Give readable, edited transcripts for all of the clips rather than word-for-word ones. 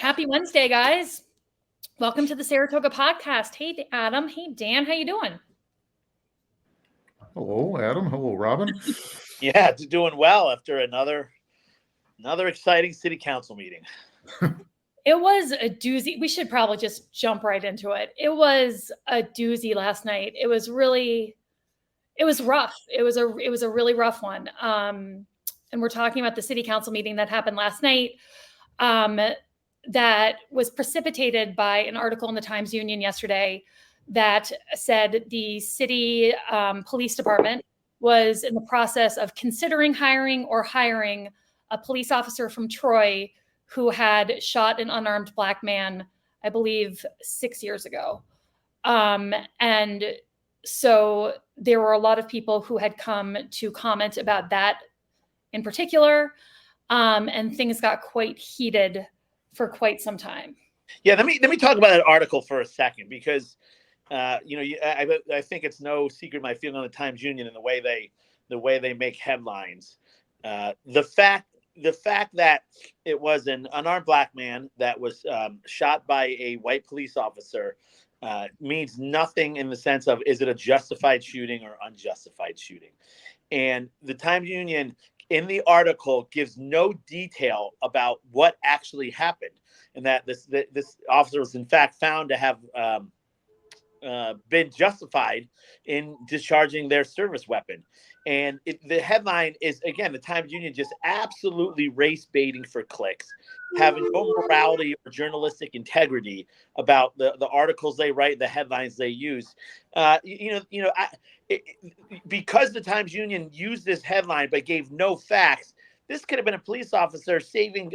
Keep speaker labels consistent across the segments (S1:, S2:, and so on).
S1: Happy Wednesday, guys. Welcome to the Saratoga podcast. Hey, Adam. Hey, Dan. How you doing?
S2: Hello, Adam. Hello, Robin.
S3: Yeah, doing well after another exciting city council meeting.
S1: It was a doozy. We should probably just jump right into it. It was a doozy last night. It was rough. It was a really rough one. And we're talking about the city council meeting that happened last night. That was precipitated by an article in the Times-Union yesterday that said the city police department was in the process of considering hiring a police officer from Troy who had shot an unarmed Black man, I believe, 6 years ago. And so there were a lot of people who had come to comment about that in particular, and things got quite heated for quite some time.
S3: Yeah, let me talk about that article for a second because, I think it's no secret my feeling on the Times-Union and the way they make headlines. The fact that it was an unarmed Black man that was shot by a white police officer means nothing in the sense of is it a justified shooting or unjustified shooting. And the Times-Union in the article gives no detail about what actually happened, and that this officer was in fact found to have been justified in discharging their service weapon. And the headline is, again, the Times-Union just absolutely race baiting for clicks, having no morality or journalistic integrity about the articles they write, the headlines they use. Because the Times-Union used this headline but gave no facts, this could have been a police officer saving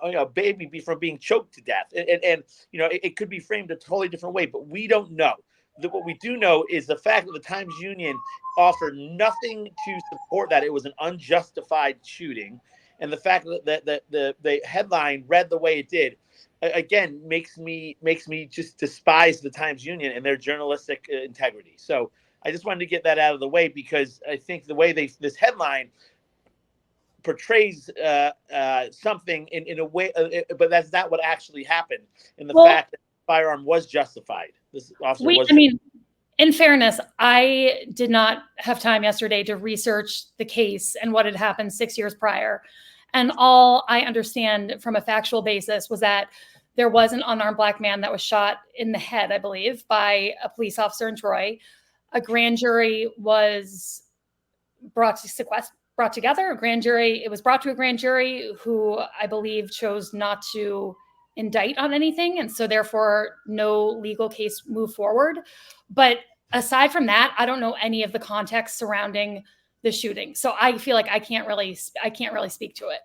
S3: a baby from being choked to death. And it could be framed a totally different way, but we don't know. What we do know is the fact that the Times-Union offered nothing to support that it was an unjustified shooting, and the fact that the headline read the way it did, again, makes me just despise the Times-Union and their journalistic integrity. So I just wanted to get that out of the way because I think the way this headline portrays something in a way, but that's not what actually happened. And the fact that the firearm was justified. This officer was.
S1: I mean, in fairness, I did not have time yesterday to research the case and what had happened 6 years prior. And all I understand from a factual basis was that there was an unarmed Black man that was shot in the head, I believe, by a police officer in Troy. A grand jury was brought together. It was brought to a grand jury who I believe chose not to indict on anything. And so therefore no legal case moved forward. But aside from that, I don't know any of the context surrounding the shooting. So I feel like I can't really speak to it.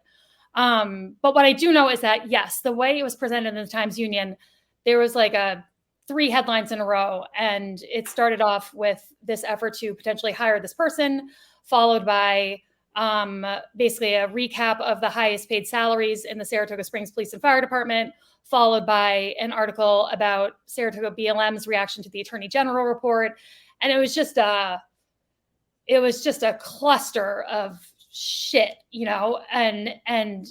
S1: But what I do know is that, yes, the way it was presented in the Times-Union, there was like 3 headlines in a row. And it started off with this effort to potentially hire this person, followed by basically a recap of the highest paid salaries in the Saratoga Springs Police and Fire Department, followed by an article about Saratoga BLM's reaction to the Attorney General report. And it was just a cluster of shit, and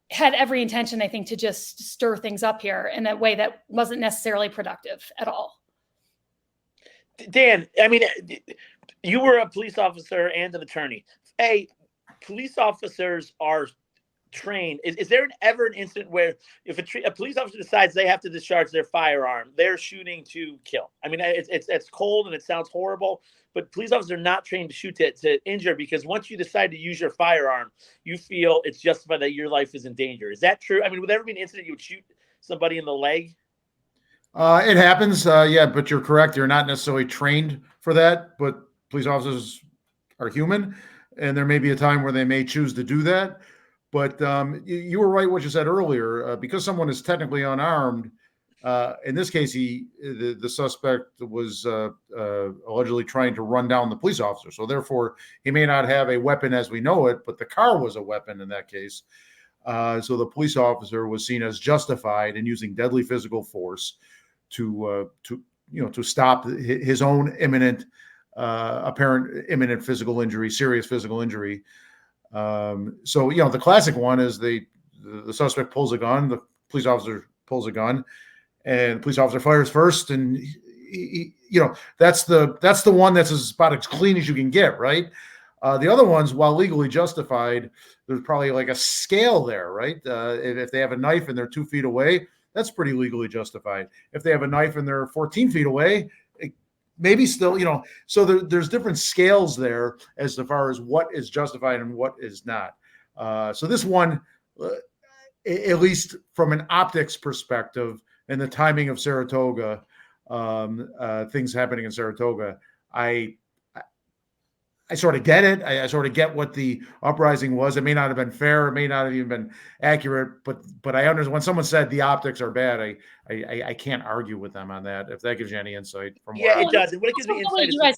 S1: had every intention, I think, to just stir things up here in a way that wasn't necessarily productive at all.
S3: Dan, I mean, you were a police officer and an attorney. Police officers are trained. Is there ever an incident where if a police officer decides they have to discharge their firearm, they're shooting to kill? I mean, it's cold and it sounds horrible, but police officers are not trained to shoot to injure, because once you decide to use your firearm, you feel it's justified that your life is in danger. Is that true? I mean, would there ever be an incident you would shoot somebody in the leg?
S2: It happens, yeah, but you're correct. They're not necessarily trained for that, but police officers are human, and there may be a time where they may choose to do that. But you were right what you said earlier. Because someone is technically unarmed, in this case, the suspect was allegedly trying to run down the police officer. So therefore, he may not have a weapon as we know it, but the car was a weapon in that case. So the police officer was seen as justified in using deadly physical force to stop his own apparent imminent physical injury, serious physical injury. So the classic one is the suspect pulls a gun, the police officer pulls a gun, and the police officer fires first, and he, that's the one that's about as clean as you can get, right? The other ones, while legally justified, there's probably like a scale there, right? If they have a knife and they're 2 feet away, that's pretty legally justified. If they have a knife and they're 14 feet away, maybe still, so there's different scales there as far as what is justified and what is not. So this one, at least from an optics perspective and the timing of Saratoga, things happening in Saratoga, I sort of get it. I sort of get what the uprising was. It may not have been fair. It may not have even been accurate, but I understand when someone said the optics are bad, I can't argue with them on that. If that gives you any insight from
S3: yeah, it does. And what it gives me insight
S1: you guys,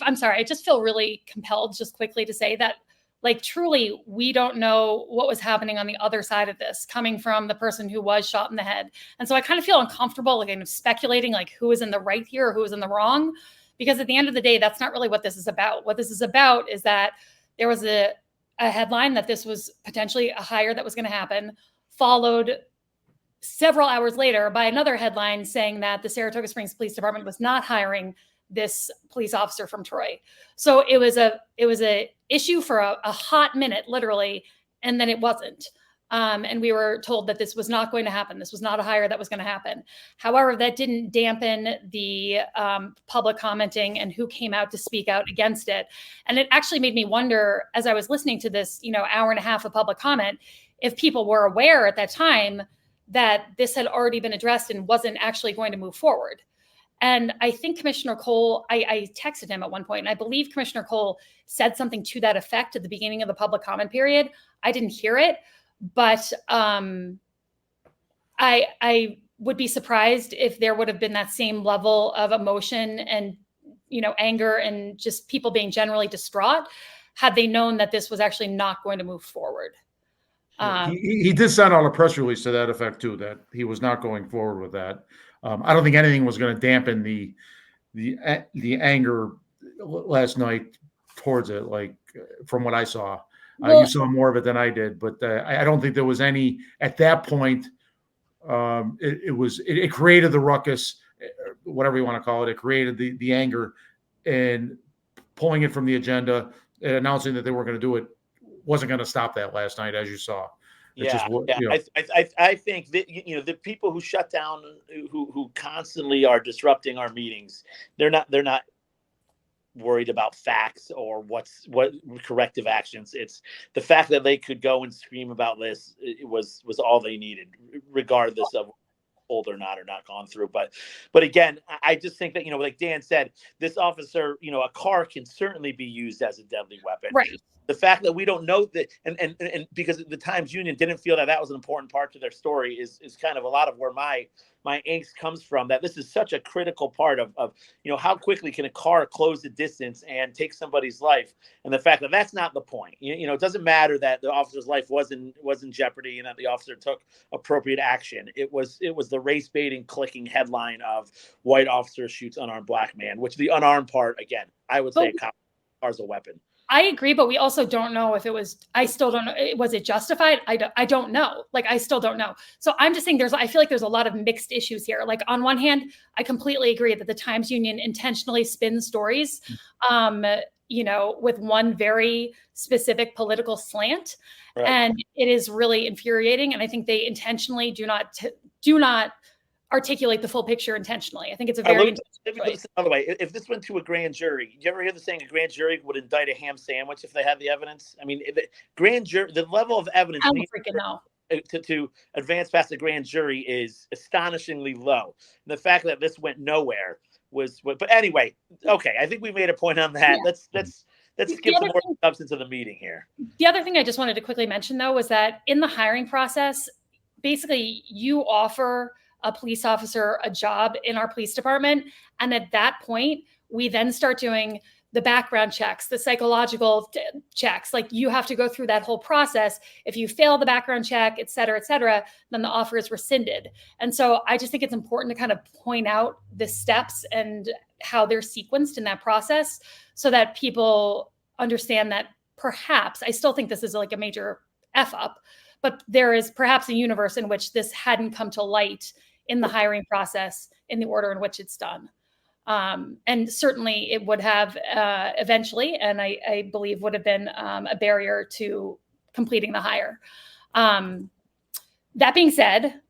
S1: I'm sorry. I just feel really compelled just quickly to say that, like, truly, we don't know what was happening on the other side of this, coming from the person who was shot in the head. And so I kind of feel uncomfortable, like, kind of speculating, like, who is in the right here or who is in the wrong. Because at the end of the day, that's not really what this is about. What this is about is that there was a headline that this was potentially a hire that was going to happen, followed several hours later by another headline saying that the Saratoga Springs Police Department was not hiring this police officer from Troy. So it was a issue for a hot minute, literally, and then it wasn't. And we were told that this was not going to happen. This was not a hire that was going to happen. However, that didn't dampen the public commenting and who came out to speak out against it. And it actually made me wonder, as I was listening to this, hour and a half of public comment, if people were aware at that time that this had already been addressed and wasn't actually going to move forward. And I think Commissioner Cole, I texted him at one point, and I believe Commissioner Cole said something to that effect at the beginning of the public comment period. I didn't hear it. But I would be surprised if there would have been that same level of emotion and, anger and just people being generally distraught had they known that this was actually not going to move forward.
S2: He did send out a press release to that effect too, that he was not going forward with that. I don't think anything was going to dampen the anger last night towards it, like from what I saw. You saw more of it than I did, but I don't think there was any at that point. It created the ruckus, whatever you want to call it. It created the anger, and pulling it from the agenda and announcing that they weren't going to do it wasn't going to stop that last night, as you saw.
S3: I think that the people who shut down, who constantly are disrupting our meetings, they're not worried about facts or what corrective actions. It's the fact that they could go and scream about this. It was all they needed, regardless of old or not gone through. But again, I just think that, like Dan said, this officer, a car can certainly be used as a deadly weapon.
S1: Right.
S3: The fact that we don't know that, and because the Times Union didn't feel that was an important part to their story is kind of a lot of where my angst comes from, that this is such a critical part of how quickly can a car close the distance and take somebody's life. And the fact that that's not the point. It doesn't matter that the officer's life was in jeopardy and that the officer took appropriate action. It was the race baiting, clicking headline of white officer shoots unarmed black man, which the unarmed part, again, I would say a car's a weapon.
S1: I agree, but we also don't know if it was, I still don't know. Was it justified? I don't know. Like, I still don't know. So I'm just saying I feel like there's a lot of mixed issues here. Like, on one hand, I completely agree that the Times Union intentionally spins stories, with one very specific political slant. Right. And it is really infuriating. And I think they intentionally do not articulate the full picture intentionally. I think it's a very
S3: another way. If this went to a grand jury, you ever hear the saying a grand jury would indict a ham sandwich if they had the evidence? I mean, the grand jury, the level of evidence to advance past the grand jury is astonishingly low. And the fact that this went nowhere was. But anyway, okay, I think we made a point on that. Yeah. Let's skip some more substance of the meeting here.
S1: The other thing I just wanted to quickly mention, though, was that in the hiring process, basically you offer a police officer a job in our police department. And at that point, we then start doing the background checks, the psychological checks. Like, you have to go through that whole process. If you fail the background check, et cetera, then the offer is rescinded. And so I just think it's important to kind of point out the steps and how they're sequenced in that process so that people understand that perhaps, I still think this is like a major F up, But there is perhaps a universe in which this hadn't come to light in the hiring process in the order in which it's done. And certainly it would have eventually, and I believe would have been a barrier to completing the hire. That being said,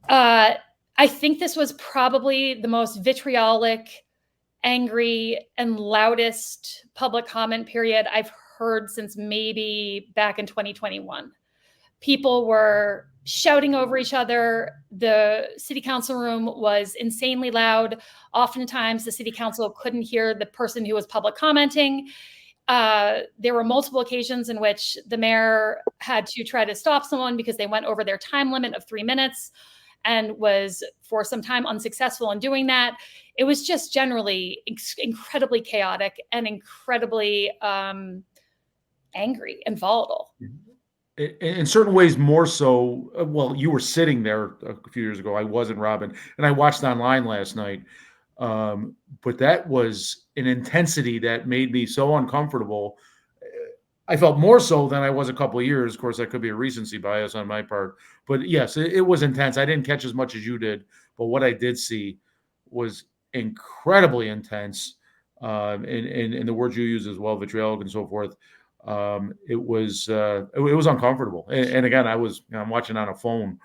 S1: I think this was probably the most vitriolic, angry, and loudest public comment period I've heard since maybe back in 2021. People were shouting over each other. The city council room was insanely loud. Oftentimes, the city council couldn't hear the person who was public commenting. There were multiple occasions in which the mayor had to try to stop someone because they went over their time limit of 3 minutes and was for some time unsuccessful in doing that. It was just generally incredibly chaotic and incredibly angry and volatile.
S2: In certain ways, more so. Well, you were sitting there a few years ago. I wasn't, Robin, and I watched online last night. But that was an intensity that made me so uncomfortable. I felt more so than I was a couple of years. Of course, that could be a recency bias on my part. But yes, it was intense. I didn't catch as much as you did, but what I did see was incredibly intense. And the words you use as well, vitriolic and so forth. It was uncomfortable. And again, I'm watching on a phone.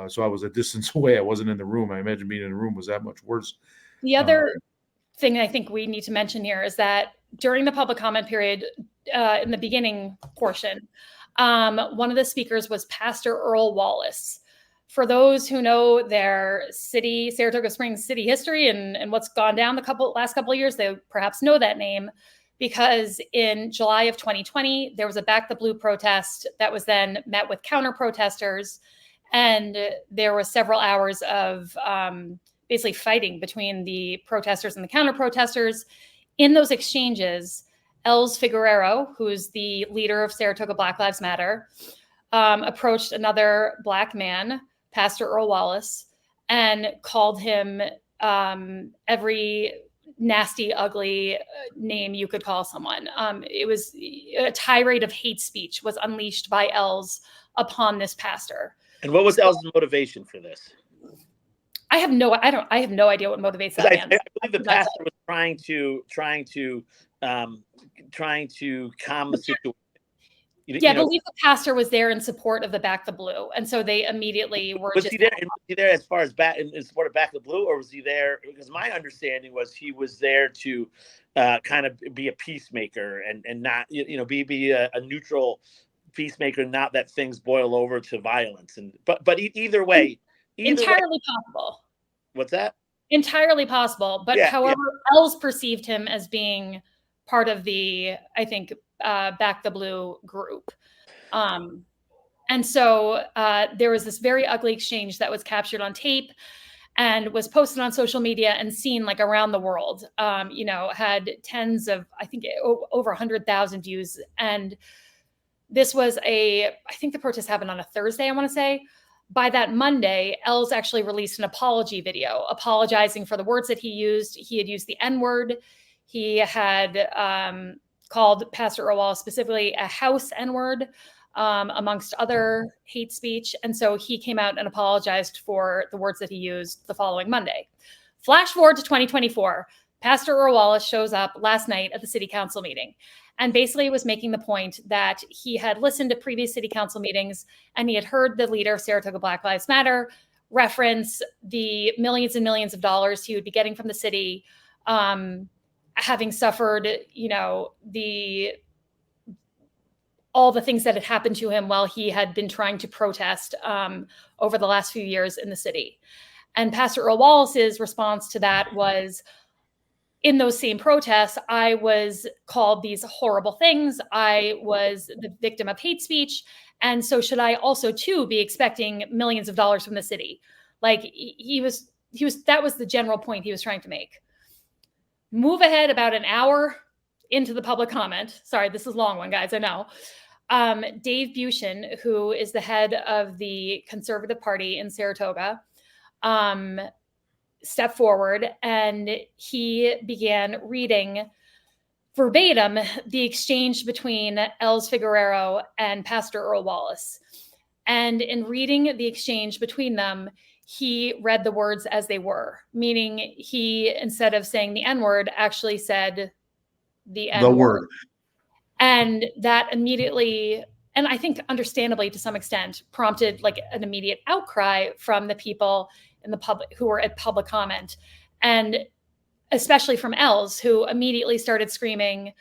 S2: So I was a distance away. I wasn't in the room. I imagine being in the room was that much worse.
S1: The other thing I think we need to mention here is that during the public comment period, in the beginning portion, one of the speakers was Pastor Earl Wallace. For those who know their Saratoga Springs city history and what's gone down the last couple of years, they perhaps know that name, because in July of 2020, there was a Back the Blue protest that was then met with counter protesters. And there were several hours of basically fighting between the protesters and the counter protesters. In those exchanges, Els Figueroa, who's the leader of Saratoga Black Lives Matter, approached another Black man, Pastor Earl Wallace, and called him every nasty, ugly name you could call someone. It was a tirade of hate speech was unleashed by Els upon this pastor.
S3: And what was Els' motivation for this?
S1: I have no idea what motivates that man.
S3: I believe the pastor was trying to calm the situation.
S1: I believe the pastor was there in support of the Back the Blue, and so they immediately were.
S3: Was he there as far as in support of Back the Blue, or was he there? Because my understanding was he was there to kind of be a peacemaker and not be a neutral peacemaker, not that things boil over to violence. But either way,
S1: entirely possible.
S3: What's that?
S1: Entirely possible, but however, Els perceived him as being part of the, I think, Back the Blue group. And so there was this very ugly exchange that was captured on tape and was posted on social media and seen like around the world, had tens of, I think over 100,000 views. And this was I think the protest happened on a Thursday, I want to say. By that Monday, Els actually released an apology video apologizing for the words that he used. He had used the N-word. He had called Pastor Earl Wallace specifically a house N-word, amongst other hate speech. And so he came out and apologized for the words that he used the following Monday. Flash forward to 2024. Pastor Earl Wallace shows up last night at the city council meeting and basically was making the point that he had listened to previous city council meetings and he had heard the leader of Saratoga Black Lives Matter reference the millions and millions of dollars he would be getting from the city, having suffered, all the things that had happened to him while he had been trying to protest over the last few years in the city. And Pastor Earl Wallace's response to that was, in those same protests, I was called these horrible things. I was the victim of hate speech. And so should I also too be expecting millions of dollars from the city? Like that was the general point he was trying to make. Move ahead about an hour into the public comment. Sorry, this is a long one, guys, I know. Dave Buchan, who is the head of the Conservative Party in Saratoga, stepped forward and he began reading verbatim the exchange between Els Figueroa and Pastor Earl Wallace. And in reading the exchange between them, he read the words as they were, meaning he, instead of saying the N-word, actually said the N-word. And that immediately, and I think understandably to some extent, prompted like an immediate outcry from the people in the public who were at public comment. And especially from Els, who immediately started screaming,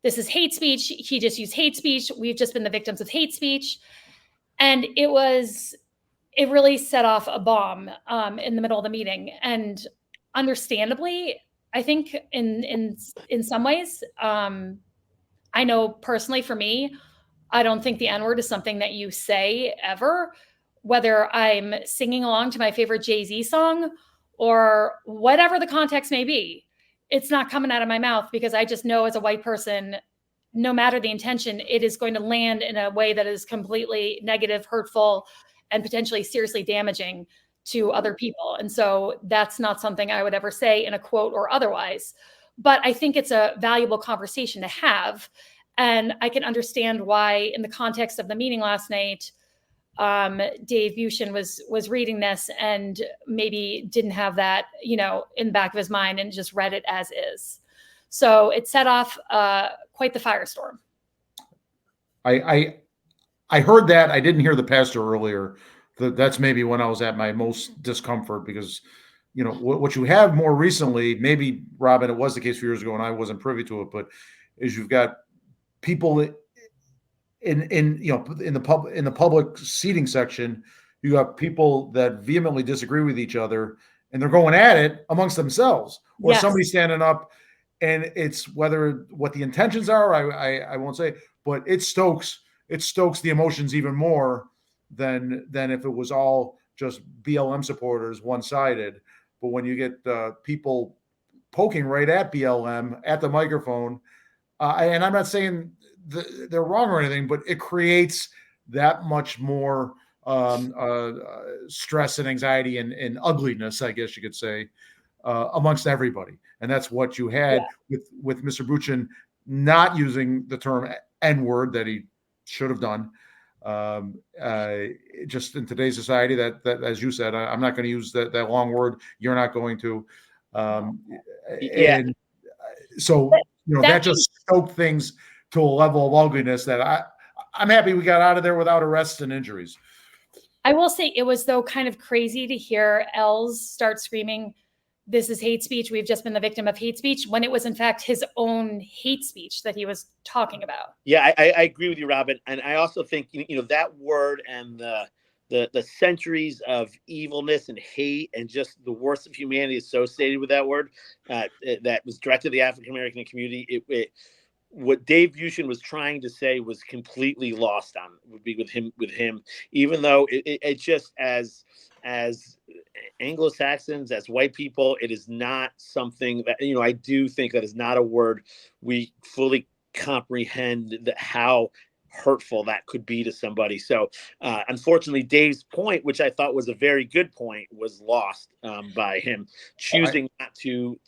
S1: "This is hate speech. He just used hate speech. We've just been the victims of hate speech." And it really set off a bomb in the middle of the meeting. And understandably, I think in some ways, I know personally for me, I don't think the N-word is something that you say ever, whether I'm singing along to my favorite Jay-Z song or whatever the context may be. It's not coming out of my mouth because I just know as a white person, no matter the intention, it is going to land in a way that is completely negative, hurtful, and potentially seriously damaging to other people. And so that's not something I would ever say in a quote or otherwise. But I think it's a valuable conversation to have. And I can understand why, in the context of the meeting last night, Dave Bushin was reading this and maybe didn't have that, in the back of his mind and just read it as is. So it set off quite the firestorm.
S2: I heard that. I didn't hear the pastor earlier. That's maybe when I was at my most discomfort because, what you have more recently, maybe, Robin, it was the case a few years ago and I wasn't privy to it, but is you've got people in the public seating section, you got people that vehemently disagree with each other and they're going at it amongst themselves, or
S1: Yes.
S2: somebody standing up, and it's whether what the intentions are, I won't say, but it stokes the emotions even more than if it was all just BLM supporters one-sided. But when you get people poking right at BLM at the microphone, and I'm not saying they're wrong or anything, but it creates that much more stress and anxiety and ugliness, I guess you could say, amongst everybody. And that's what you had with Mr. Buchan not using the term N-word that he should have done. Just in today's society, that as you said, I'm not going to use that long word. You're not going to. And so, that just stoked things to a level of ugliness that I'm happy we got out of there without arrests and injuries.
S1: I will say it was, though, kind of crazy to hear Els start screaming, "This is hate speech. We've just been the victim of hate speech," when it was, in fact, his own hate speech that he was talking about.
S3: Yeah, I agree with you, Robin. And I also think, that word and the centuries of evilness and hate and just the worst of humanity associated with that word that was directed to the African-American community, what Dave Bushin was trying to say was completely lost on would be with him, even though it just as Anglo-Saxons, as white people, it is not something that, I do think that is not a word we fully comprehend how hurtful that could be to somebody. So unfortunately, Dave's point, which I thought was a very good point, was lost by him choosing not to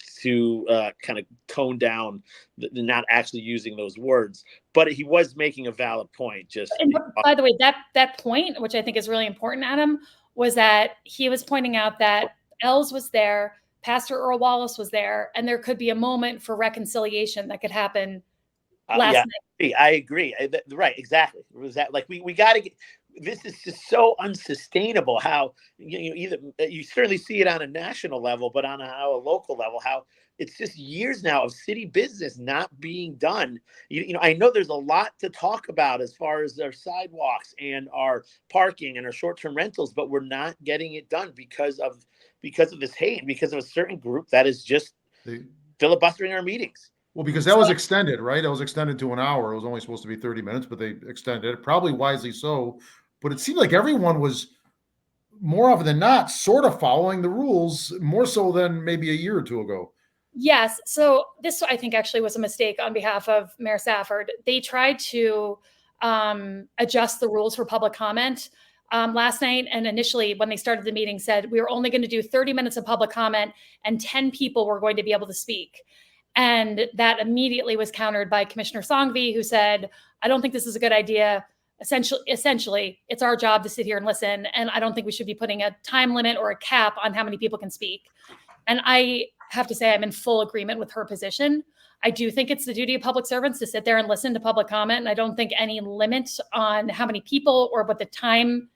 S3: kind of tone down the not actually using those words. But he was making a valid point.
S1: And by the way, that point, which I think is really important, Adam, was that he was pointing out that Els was there, Pastor Earl Wallace was there, and there could be a moment for reconciliation that could happen last night.
S3: I agree. Right, exactly. Was that like we got to get? This is just so unsustainable. How you certainly see it on a national level, but on a local level, how it's just years now of city business not being done. I know there's a lot to talk about as far as our sidewalks and our parking and our short-term rentals, but we're not getting it done because of this hate and because of a certain group that is just filibustering our meetings.
S2: Well, because that was extended, right? It was extended to an hour. It was only supposed to be 30 minutes, but they extended it, probably wisely so. But it seemed like everyone was, more often than not, sort of following the rules, more so than maybe a year or two ago.
S1: Yes. So this, I think, actually was a mistake on behalf of Mayor Safford. They tried to adjust the rules for public comment last night. And initially, when they started the meeting, said we were only going to do 30 minutes of public comment and 10 people were going to be able to speak. And that immediately was countered by Commissioner Songvi, who said, I don't think this is a good idea. Essentially, it's our job to sit here and listen. And I don't think we should be putting a time limit or a cap on how many people can speak. And I have to say, I'm in full agreement with her position. I do think it's the duty of public servants to sit there and listen to public comment. And I don't think any limit on how many people or what the time,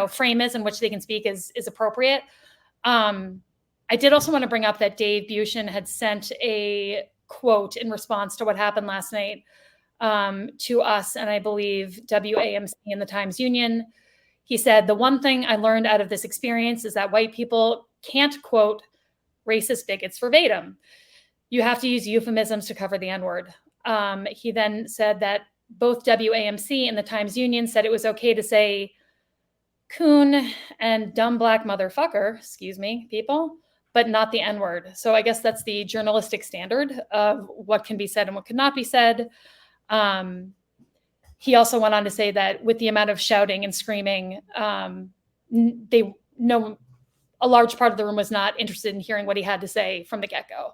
S1: frame is in which they can speak is appropriate. I did also want to bring up that Dave Bushin had sent a quote in response to what happened last night to us, and I believe WAMC and the Times-Union. He said, the one thing I learned out of this experience is that white people can't quote racist bigots verbatim. You have to use euphemisms to cover the N-word. He then said that both WAMC and the Times-Union said it was okay to say coon and dumb black motherfucker, excuse me, people, but not the N-word. So I guess that's the journalistic standard of what can be said and what cannot be said. He also went on to say that with the amount of shouting and screaming, a large part of the room was not interested in hearing what he had to say from the get-go.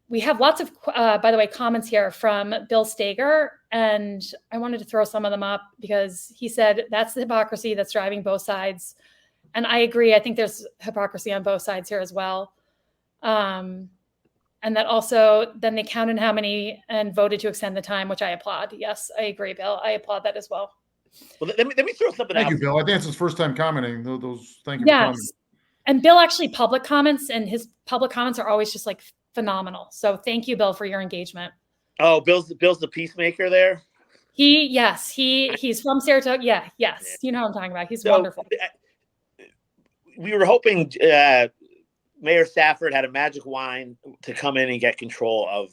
S1: We have lots of, by the way, comments here from Bill Stager, and I wanted to throw some of them up because he said that's the hypocrisy that's driving both sides. And I agree. I think there's hypocrisy on both sides here as well. And that also, then they counted how many and voted to extend the time, which I applaud. Yes, I agree, Bill. I applaud that as well.
S3: Well, let me throw something out.
S2: Thank you, Bill. I think it's his first time commenting. Thank you for commenting.
S1: And Bill actually public comments, and his public comments are always just like phenomenal. So thank you, Bill, for your engagement.
S3: Oh, Bill's the peacemaker there.
S1: He's from Saratoga. Yes. Yeah. You know what I'm talking about. He's wonderful.
S3: We were hoping Mayor Stafford had a magic wand to come in and get control of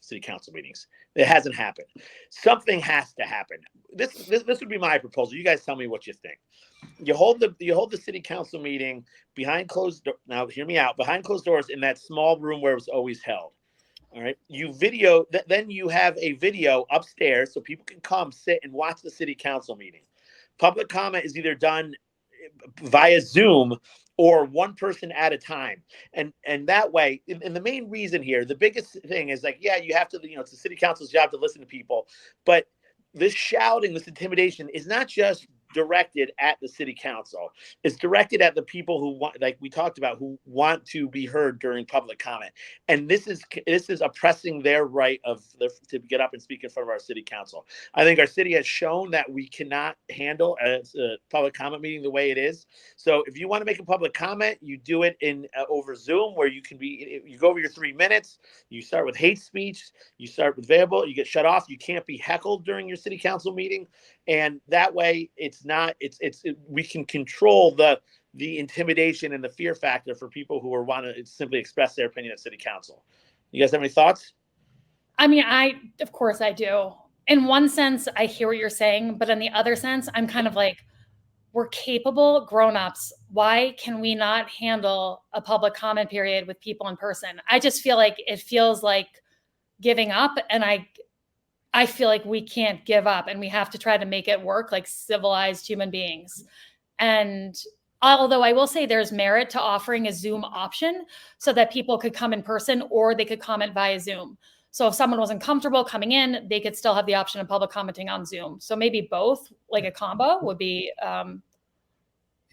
S3: city council meetings. It hasn't happened. Something has to happen. This would be my proposal. You guys tell me what you think. You hold the city council meeting behind closed doors. Now, hear me out. Behind closed doors in that small room where it was always held. All right. You video. Then you have a video upstairs so people can come sit and watch the city council meeting. Public comment is either done via Zoom or one person at a time. And that way, and the main reason here, the biggest thing is like, yeah, you have to, it's the city council's job to listen to people, but this shouting, this intimidation is not just directed at the city council. It's directed at the people who want, like we talked about, who want to be heard during public comment. And this is oppressing their right to get up and speak in front of our city council. I think our city has shown that we cannot handle a public comment meeting the way it is. So if you want to make a public comment, you do it in over Zoom, where you go over your 3 minutes. You start with hate speech. You start with verbal. You get shut off. You can't be heckled during your city council meeting. And that way we can control the intimidation and the fear factor for people who want to simply express their opinion at city council. You guys have any thoughts?
S1: I mean, of course I do. In one sense, I hear what you're saying, but in the other sense, I'm kind of like, we're capable grown-ups. Why can we not handle a public comment period with people in person? I just feel like it feels like giving up, and I feel like we can't give up, and we have to try to make it work like civilized human beings. And although I will say there's merit to offering a Zoom option so that people could come in person or they could comment via Zoom. So if someone wasn't comfortable coming in, they could still have the option of public commenting on Zoom. So maybe both, like a combo would be.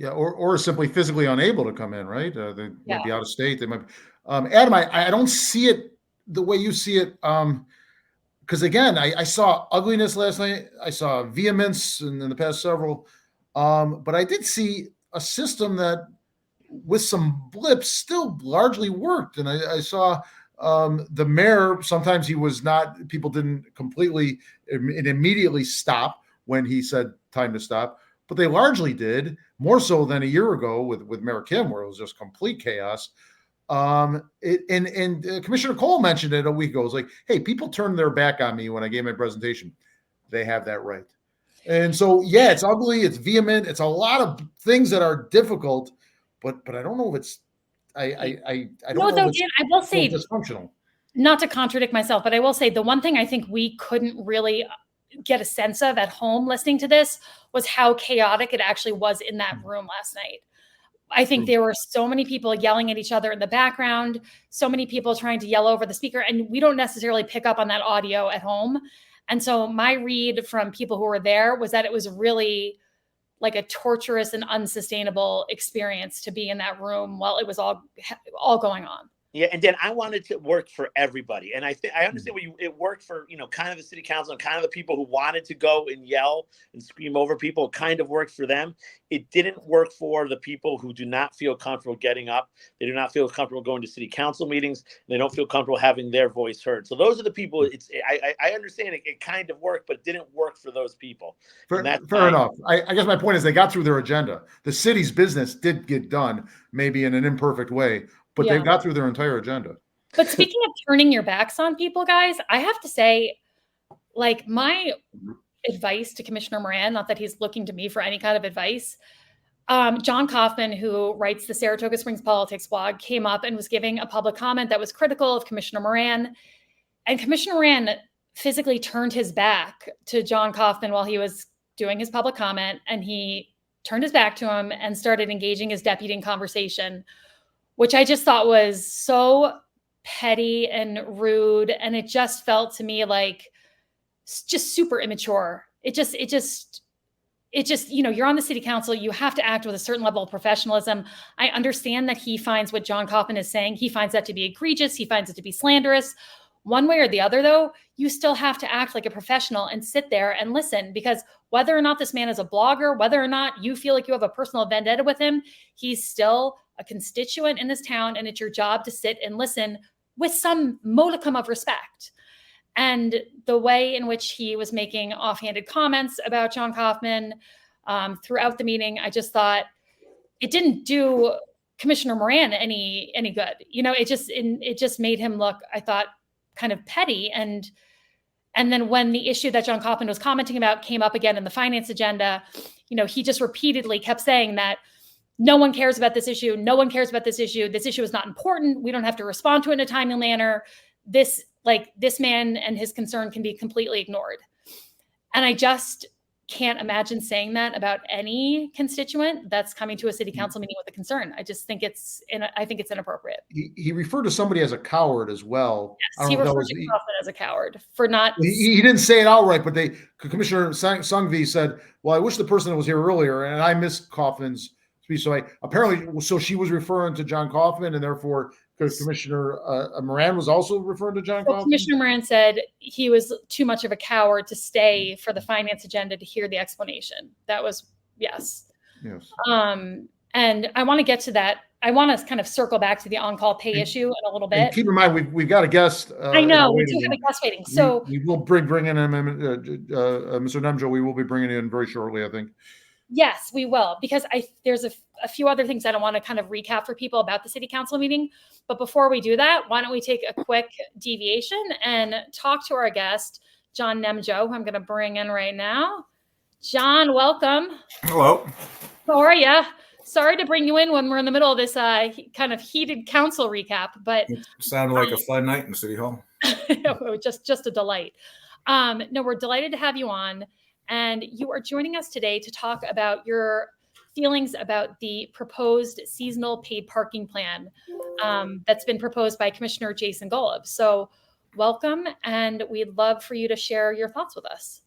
S2: Or simply physically unable to come in, right? They might be out of state. They might. Adam, I don't see it the way you see it. Because again, I saw ugliness last night. I saw vehemence in the past several. But I did see a system that, with some blips, still largely worked. And I saw the mayor, sometimes he was not, people didn't it immediately stop when he said time to stop. But they largely did, more so than a year ago with Mayor Kim, where it was just complete chaos. Commissioner Cole mentioned it a week ago. It was like, hey, people turned their back on me when I gave my presentation. They have that right. And so, yeah, it's ugly. It's vehement. It's a lot of things that are difficult, but I don't know if it's, I don't know if it's,
S1: I will say,
S2: dysfunctional.
S1: Not to contradict myself, but I will say the one thing I think we couldn't really get a sense of at home listening to this was how chaotic it actually was in that room last night. I think there were so many people yelling at each other in the background, so many people trying to yell over the speaker, and we don't necessarily pick up on that audio at home. And so my read from people who were there was that it was really like a torturous and unsustainable experience to be in that room while it was all going on.
S3: Yeah, and then I wanted to work for everybody, and I understand it worked for kind of the city council and kind of the people who wanted to go and yell and scream over people. It kind of worked for them. It didn't work for the people who do not feel comfortable getting up. They do not feel comfortable going to city council meetings. They don't feel comfortable having their voice heard. So those are the people. I understand it kind of worked, but it didn't work for those people.
S2: Fair enough. I guess my point is they got through their agenda. The city's business did get done, maybe in an imperfect way. But they've got through their entire agenda.
S1: But speaking of turning your backs on people, guys, I have to say, like, my advice to Commissioner Moran, not that he's looking to me for any kind of advice, John Kaufman, who writes the Saratoga Springs Politics blog, came up and was giving a public comment that was critical of Commissioner Moran. And Commissioner Moran physically turned his back to John Kaufman while he was doing his public comment. And he turned his back to him and started engaging his deputy in conversation, which I just thought was so petty and rude. And it just felt to me like just super immature. It just, you're on the city council. You have to act with a certain level of professionalism. I understand that he finds what John Kaufman is saying. He finds that to be egregious. He finds it to be slanderous. One way or the other, though, you still have to act like a professional and sit there and listen, because whether or not this man is a blogger, whether or not you feel like you have a personal vendetta with him, he's still a constituent in this town, and it's your job to sit and listen with some modicum of respect. And the way in which he was making offhanded comments about John Kaufman throughout the meeting, I just thought it didn't do Commissioner Moran any good. It just made him look, I thought, kind of petty. And then when the issue that John Kaufman was commenting about came up again in the finance agenda, he just repeatedly kept saying that no one cares about this issue. No one cares about this issue. This issue is not important. We don't have to respond to it in a timely manner. This man and his concern can be completely ignored. And I just can't imagine saying that about any constituent that's coming to a city council meeting with a concern. I just think it's inappropriate.
S2: He referred to somebody as a coward as well.
S1: Yes, he referred to Kaufman as a coward for not.
S2: He didn't say it outright, but Commissioner Sungvi said, "Well, I wish the person that was here earlier, and I missed Kaufman's speech." So she was referring to John Kaufman, and therefore Commissioner Moran was also referring to John Kaufman.
S1: Commissioner Moran said he was too much of a coward to stay for the finance agenda to hear the explanation. That was yes. And I want to get to that. I want to kind of circle back to the on-call pay issue in a little bit.
S2: And keep in mind, we've got a guest.
S1: I know we do have a guest waiting. So
S2: we will bring in Mr. Nemjo. We will be bringing in very shortly, I think.
S1: Yes, we will, because there's a few other things I don't want to kind of recap for people about the city council meeting. But before we do that, why don't we take a quick deviation and talk to our guest, John Nemjo, who I'm going to bring in right now. John, welcome.
S4: Hello.
S1: How are you? Sorry to bring you in when we're in the middle of this kind of heated council recap, but
S4: it sounded like a fun night in City Hall.
S1: just a delight. No, we're delighted to have you on. And you are joining us today to talk about your feelings about the proposed seasonal paid parking plan that's been proposed by Commissioner Jason Golub. So welcome, and we'd love for you to share your thoughts with us.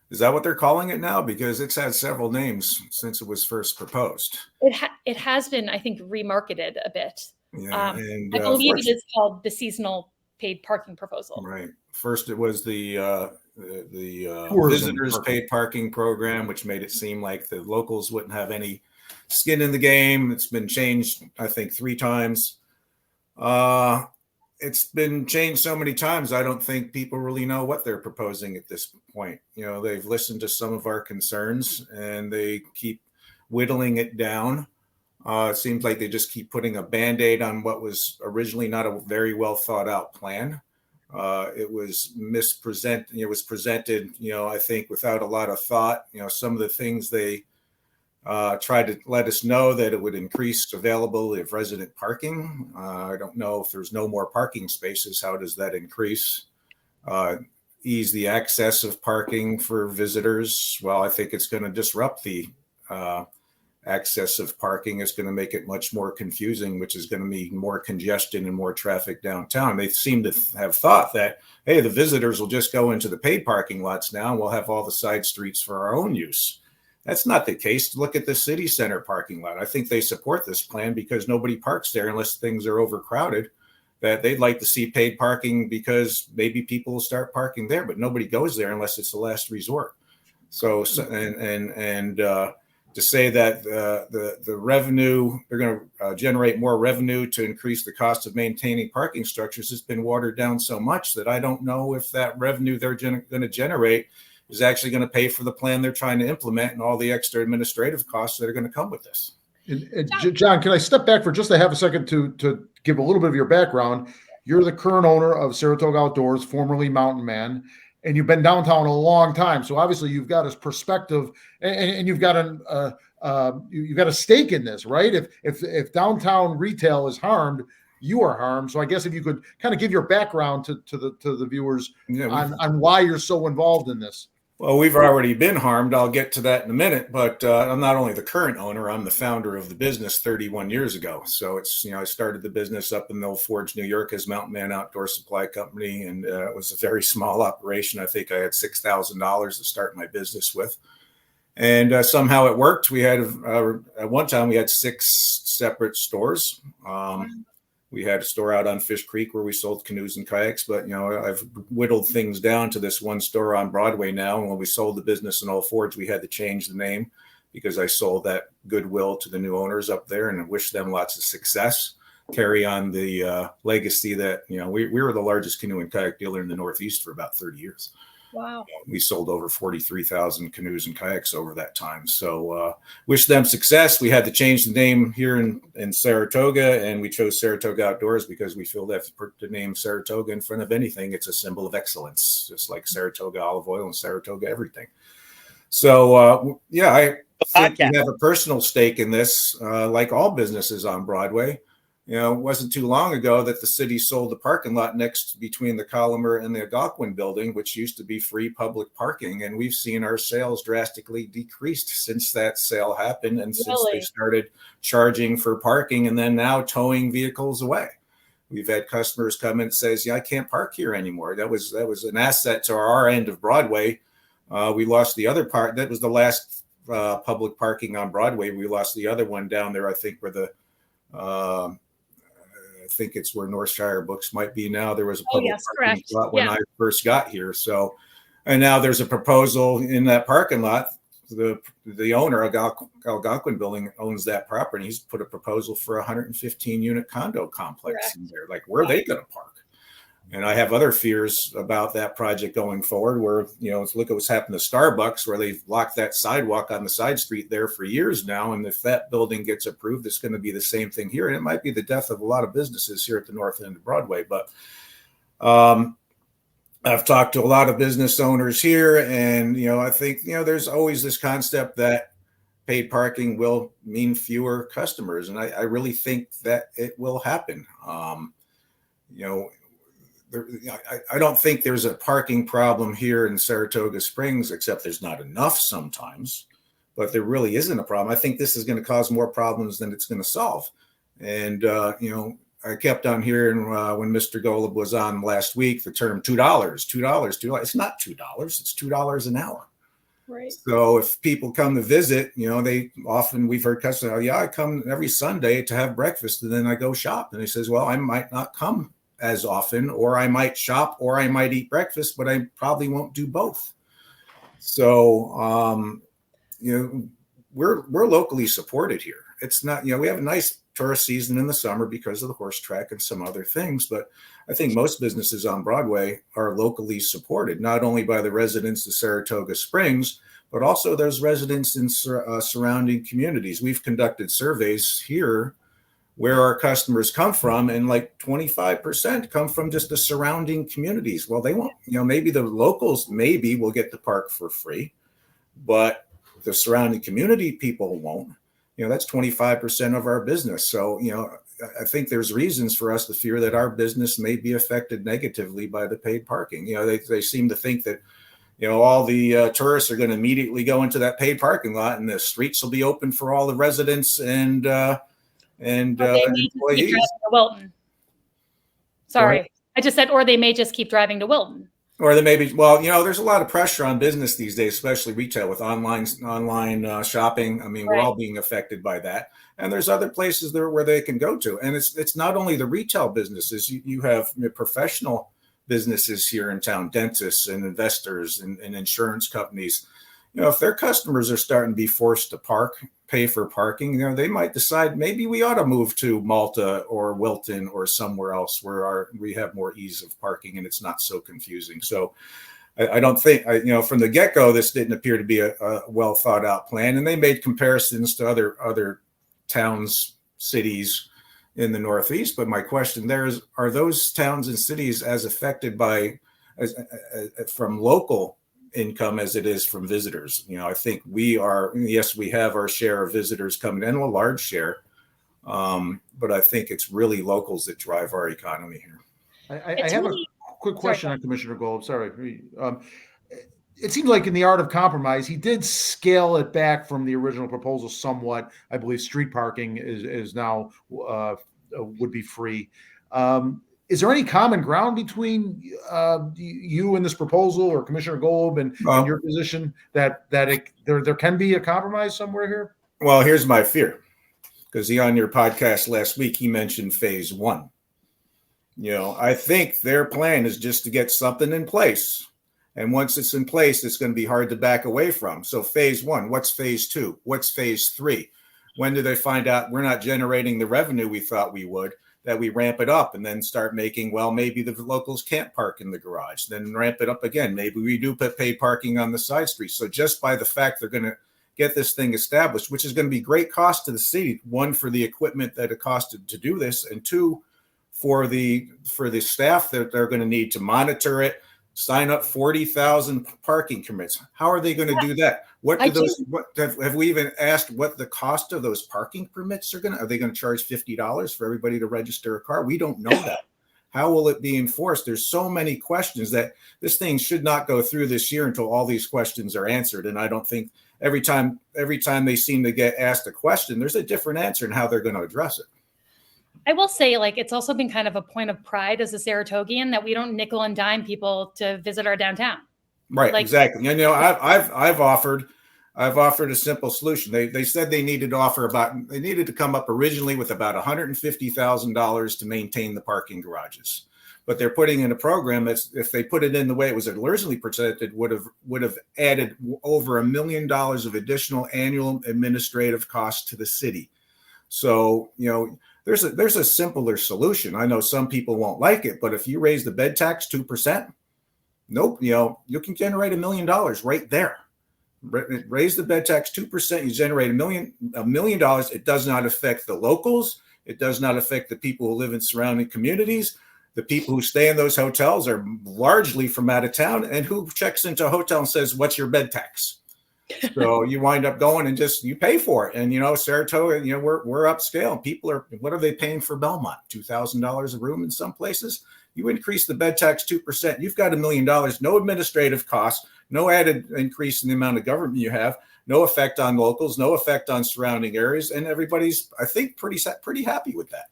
S4: Is that what they're calling it now? Because it's had several names since it was first proposed.
S1: It has been, I think, remarketed a bit.
S4: Yeah, and
S1: I believe it is called the seasonal paid parking proposal.
S4: Right. First, it was the visitors paid parking program, which made it seem like the locals wouldn't have any skin in the game. It's been changed, I think, 3 times. It's been changed so many times, I don't think people really know what they're proposing at this point. They've listened to some of our concerns and they keep whittling it down. It seems like they just keep putting a Band-Aid on what was originally not a very well thought out plan. It was mispresented. It was presented, I think, without a lot of thought. Some of the things they tried to let us know that it would increase availability of resident parking. I don't know if there's no more parking spaces. How does that increase? Ease the access of parking for visitors. Well, I think it's going to disrupt the excessive parking. It's going to make it much more confusing, which is going to mean more congestion and more traffic downtown. They seem to have thought that, hey, the visitors will just go into the paid parking lots now, and we'll have all the side streets for our own use. That's not the case. Look at the city center parking lot. I think they support this plan because nobody parks there unless things are overcrowded. That they'd like to see paid parking because maybe people will start parking there, but nobody goes there unless it's the last resort. So to say that the revenue, they're going to generate more revenue to increase the cost of maintaining parking structures has been watered down so much that I don't know if that revenue they're going to generate is actually going to pay for the plan they're trying to implement and all the extra administrative costs that are going to come with this.
S2: And John, can I step back for just a half a second to give a little bit of your background? You're the current owner of Saratoga Outdoors, formerly Mountain Man, and you've been downtown a long time. So obviously you've got a perspective, and you've got a stake in this, right? If downtown retail is harmed, you are harmed. So I guess if you could kind of give your background to the viewers on why you're so involved in this.
S4: Well, we've already been harmed. I'll get to that in a minute, but I'm not only the current owner, I'm the founder of the business 31 years ago. So it's, I started the business up in Old Forge, New York as Mountain Man Outdoor Supply Company. And it was a very small operation. I think I had $6,000 to start my business with. And somehow it worked. We had, at one time, we had 6 separate stores. We had a store out on Fish Creek where we sold canoes and kayaks, but I've whittled things down to this one store on Broadway now. And when we sold the business in Old Forge, we had to change the name because I sold that goodwill to the new owners up there and I wish them lots of success. Carry on the legacy that we were the largest canoe and kayak dealer in the Northeast for about 30 years.
S1: Wow.
S4: We sold over 43,000 canoes and kayaks over that time. So wish them success. We had to change the name here in Saratoga, and we chose Saratoga Outdoors because we feel that if you put the name Saratoga in front of anything, it's a symbol of excellence, just like Saratoga olive oil and Saratoga everything. So, I think we have a personal stake in this, like all businesses on Broadway. It wasn't too long ago that the city sold the parking lot next between the Colomer and the Algonquin building, which used to be free public parking. And we've seen our sales drastically decreased since that sale happened and since they started charging for parking and then now towing vehicles away. We've had customers come in and says, I can't park here anymore. That was an asset to our end of Broadway. We lost the other part. That was the last public parking on Broadway. We lost the other one down there, I think, where I think it's where Northshire Books might be now. There was a public parking lot when I first got here. So, and now there's a proposal in that parking lot. The owner of Algonquin building owns that property. He's put a proposal for a 115 unit condo complex in there. Like, where are they going to park? And I have other fears about that project going forward where, look at what's happened to Starbucks, where they've locked that sidewalk on the side street there for years now. And if that building gets approved, it's going to be the same thing here. And it might be the death of a lot of businesses here at the north end of Broadway. But I've talked to a lot of business owners here. And, I think, there's always this concept that paid parking will mean fewer customers. And I really think that it will happen. I don't think there's a parking problem here in Saratoga Springs, except there's not enough sometimes, but there really isn't a problem. I think this is going to cause more problems than it's going to solve. And, I kept on hearing when Mr. Golub was on last week, the term $2. It's not $2. It's $2 an hour.
S1: Right.
S4: So if people come to visit, we've heard customers, I come every Sunday to have breakfast and then I go shop. And he says, well, I might not come as often, or I might shop, or I might eat breakfast, but I probably won't do both. So, we're locally supported here. It's not, we have a nice tourist season in the summer because of the horse track and some other things, but I think most businesses on Broadway are locally supported, not only by the residents of Saratoga Springs, but also those residents in surrounding communities. We've conducted surveys here where our customers come from, and like 25% come from just the surrounding communities. Well, they won't, maybe the locals will get to park for free, but the surrounding community people won't. That's 25% of our business. So, I think there's reasons for us to fear that our business may be affected negatively by the paid parking. They seem to think that, all the tourists are going to immediately go into that paid parking lot, and the streets will be open for all the residents and
S1: They may just keep
S4: employees.
S1: driving to Wilton. Sorry, I just said, or they may just keep driving to Wilton.
S4: Or they may be, well, there's a lot of pressure on business these days, especially retail with online shopping. I mean, we're all being affected by that. And there's other places there where they can go to. And it's not only the retail businesses. You have professional businesses here in town, dentists and investors and insurance companies. If their customers are starting to be forced to pay for parking, they might decide maybe we ought to move to Malta or Wilton or somewhere else where we have more ease of parking and it's not so confusing. So I don't think, from the get-go, this didn't appear to be a well thought out plan. And they made comparisons to other towns, cities in the Northeast. But my question there is, are those towns and cities as affected from local income as it is from visitors? I think we are. Yes, we have our share of visitors coming in, a large share, but I think it's really locals that drive our economy here.
S2: I have a quick question on Commissioner Gold. Sorry. It seems like in the art of compromise, he did scale it back from the original proposal somewhat. I believe street parking is now would be free. Is there any common ground between you and this proposal, or Commissioner Golub and your position that there can be a compromise somewhere here?
S4: Well, here's my fear, because on your podcast last week, he mentioned phase one. I think their plan is just to get something in place. And once it's in place, it's going to be hard to back away from. So phase one, what's phase two? What's phase three? When do they find out we're not generating the revenue we thought we would? That we ramp it up and then start making, maybe the locals can't park in the garage, then ramp it up again. Maybe we do put paid parking on the side streets. So just by the fact they're going to get this thing established, which is going to be great cost to the city, one, for the equipment that it costed to do this, and two, for the staff that they're going to need to monitor it, sign up 40,000 parking permits. How are they going to do that? Have we even asked what the cost of those parking permits are they going to charge $50 for everybody to register a car? We don't know that. How will it be enforced? There's so many questions that this thing should not go through this year until all these questions are answered. And I don't think every time they seem to get asked a question, there's a different answer in how they're going to address it.
S1: I will say, it's also been kind of a point of pride as a Saratogian that we don't nickel and dime people to visit our downtown.
S4: Right, exactly. And I've offered a simple solution. They said they needed to come up originally with about $150,000 to maintain the parking garages. But they're putting in a program that's, if they put it in the way it was originally presented, would have added over $1 million of additional annual administrative costs to the city. So, there's a simpler solution. I know some people won't like it, but if you raise the bed tax 2%, you can generate $1 million right there. Raise the bed tax 2%, you generate $1 million. It does not affect the locals. It does not affect the people who live in surrounding communities. The people who stay in those hotels are largely from out of town, and who checks into a hotel and says, "What's your bed tax?" So you wind up going and you pay for it. And, Saratoga, we're upscale. People what are they paying for Belmont? $2,000 a room in some places. You increase the bed tax 2%, you've got $1 million, no administrative costs, no added increase in the amount of government you have, no effect on locals, no effect on surrounding areas. And everybody's, I think, pretty happy with that.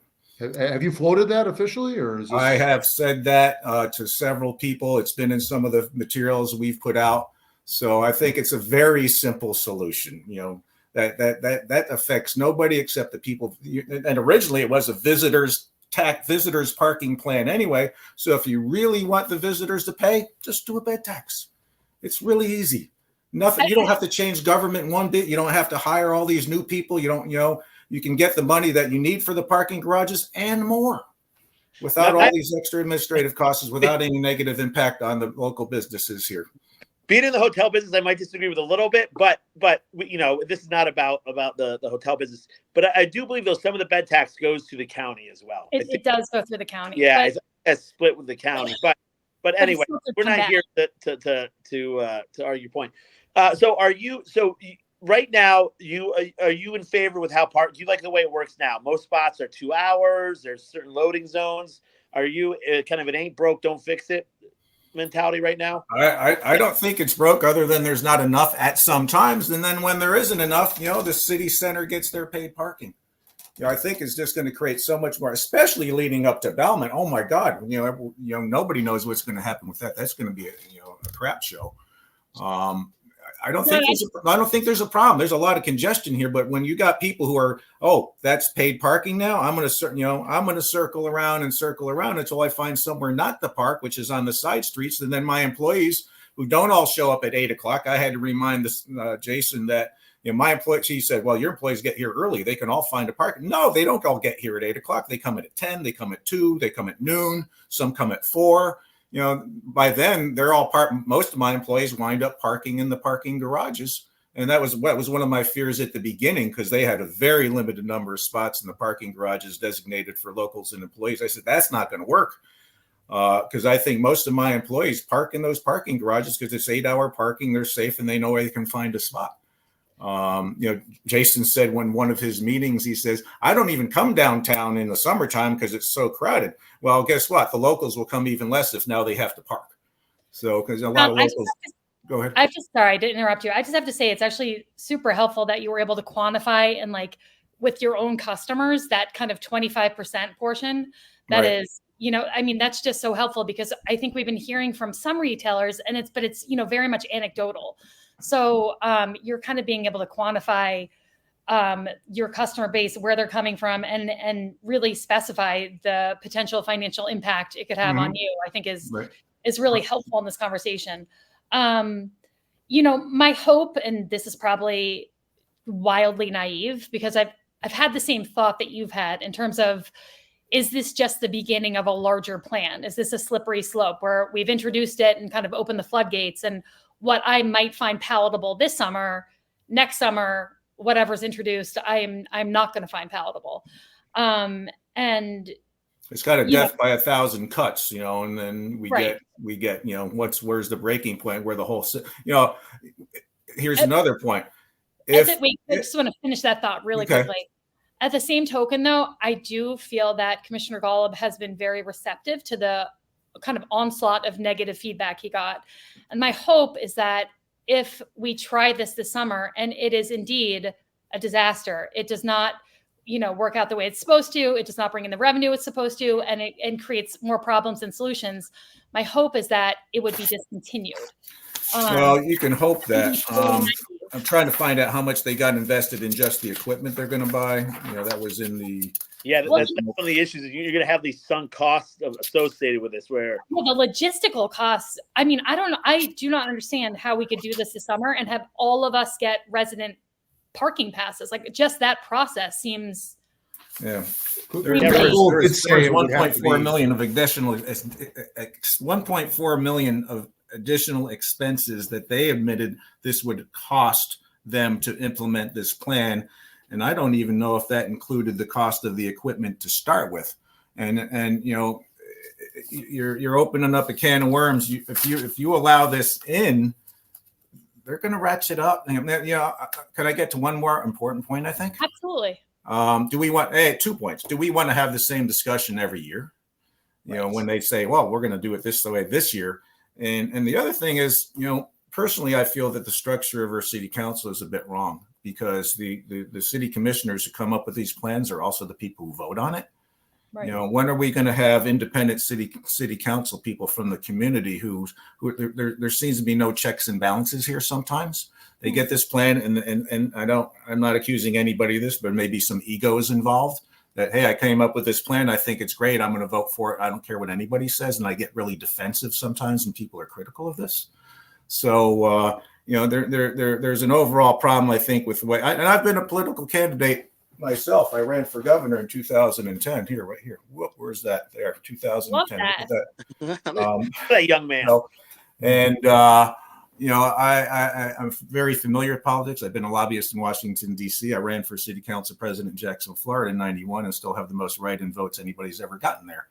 S2: Have you floated that officially, or is this...
S4: I have said that to several people. It's been in some of the materials we've put out. So I think it's a very simple solution, that affects nobody except the people. And originally it was a visitors parking plan anyway. So if you really want the visitors to pay, just do a bed tax. It's really easy. Nothing. You don't have to change government one bit. You don't have to hire all these new people. You can get the money that you need for the parking garages and more without all these extra administrative costs, without any negative impact on the local businesses here.
S3: Being in the hotel business, I might disagree with a little bit, but this is not about the hotel business. But I do believe, though, some of the bed tax goes to the county as well.
S1: It does go through the county.
S3: Yeah, it's split with the county. But anyway, we're not here to argue your point. So right now, are you in favor with how do you like the way it works now? Most spots are 2 hours. There's certain loading zones. Are you kind of, it ain't broke, don't fix it? mentality right now?
S4: I don't think it's broke, other than there's not enough at some times. And then when there isn't enough, the city center gets their paid parking. I think it's just going to create so much more, especially leading up to Bellman. Oh my God, nobody knows what's going to happen with that. That's going to be a crap show. I don't think there's a problem. There's a lot of congestion here, but when you got people who are, that's paid parking now, I'm going to circle around until I find somewhere not to park, which is on the side streets. And then my employees who don't all show up at 8:00, I had to remind Jason that, my employees, he said, well, your employees get here early. They can all find a parking. No, they don't all get here at 8:00. They come at 10, they come at 2, they come at noon. Some come at 4. By then they're all most of my employees wind up parking in the parking garages. And that was one of my fears at the beginning, because they had a very limited number of spots in the parking garages designated for locals and employees. I said, that's not going to work. Because I think most of my employees park in those parking garages because it's 8-hour parking. They're safe and they know where they can find a spot. Jason said when one of his meetings, he says, I don't even come downtown in the summertime because it's so crowded. Well, guess what? The locals will come even less if now they have to park. So, because a lot of locals. Go ahead.
S1: Sorry to interrupt you. I just have to say it's actually super helpful that you were able to quantify and with your own customers, that kind of 25% portion that right. is, that's just so helpful, because I think we've been hearing from some retailers and it's very much anecdotal. So you're kind of being able to quantify your customer base, where they're coming from, and really specify the potential financial impact it could have on you, I think is really helpful in this conversation. My hope, and this is probably wildly naive, because I've had the same thought that you've had in terms of, is this just the beginning of a larger plan? Is this a slippery slope where we've introduced it and kind of opened the floodgates, and what I might find palatable this summer, next summer, whatever's introduced, I'm not going to find palatable. And
S4: it's got a death by 1,000 cuts, and then we get, where's the breaking point where the whole, here's another point.
S1: I just want to finish that thought really quickly. At the same token, though, I do feel that Commissioner Golub has been very receptive to the kind of onslaught of negative feedback he got. And my hope is that if we try this summer and it is indeed a disaster, it does not, work out the way it's supposed to, it does not bring in the revenue it's supposed to, and creates more problems than solutions, my hope is that it would be discontinued.
S4: Well, you can hope that. I'm trying to find out how much they got invested in just the equipment they're going to buy. That was in the.
S3: Yeah, that's one of the issues. You're going to have these sunk costs associated with this. Where
S1: the logistical costs. I mean, I don't know. I do not understand how we could do this summer and have all of us get resident parking passes. Just that process seems.
S4: Yeah, there's 1.4 million of additional 1.4 million of additional expenses that they admitted this would cost them to implement this plan. And I don't even know if that included the cost of the equipment to start with. And you're opening up a can of worms. If you allow this in, they're going to ratchet up. Could I get to one more important point? I think
S1: absolutely.
S4: Do we want 2 points? Do we want to have the same discussion every year? When they say, well, we're going to do it this way this year. And the other thing is, personally, I feel that the structure of our city council is a bit wrong, because the city commissioners who come up with these plans are also the people who vote on it. Right. When are we going to have independent city council people from the community who there seems to be no checks and balances here sometimes. They get this plan and I'm not accusing anybody of this, but maybe some ego is involved. That, hey, I came up with this plan. I think it's great. I'm going to vote for it. I don't care what anybody says. And I get really defensive sometimes when people are critical of this. So, there's an overall problem, I think, with the way, and I've been a political candidate myself. I ran for governor in 2010. Here, right here. Whoop, where's that? There, 2010.
S3: Love that. That young man.
S4: I'm very familiar with politics. I've been a lobbyist in Washington, D.C. I ran for city council president in Jacksonville, Florida in 91 and still have the most write-in votes anybody's ever gotten there.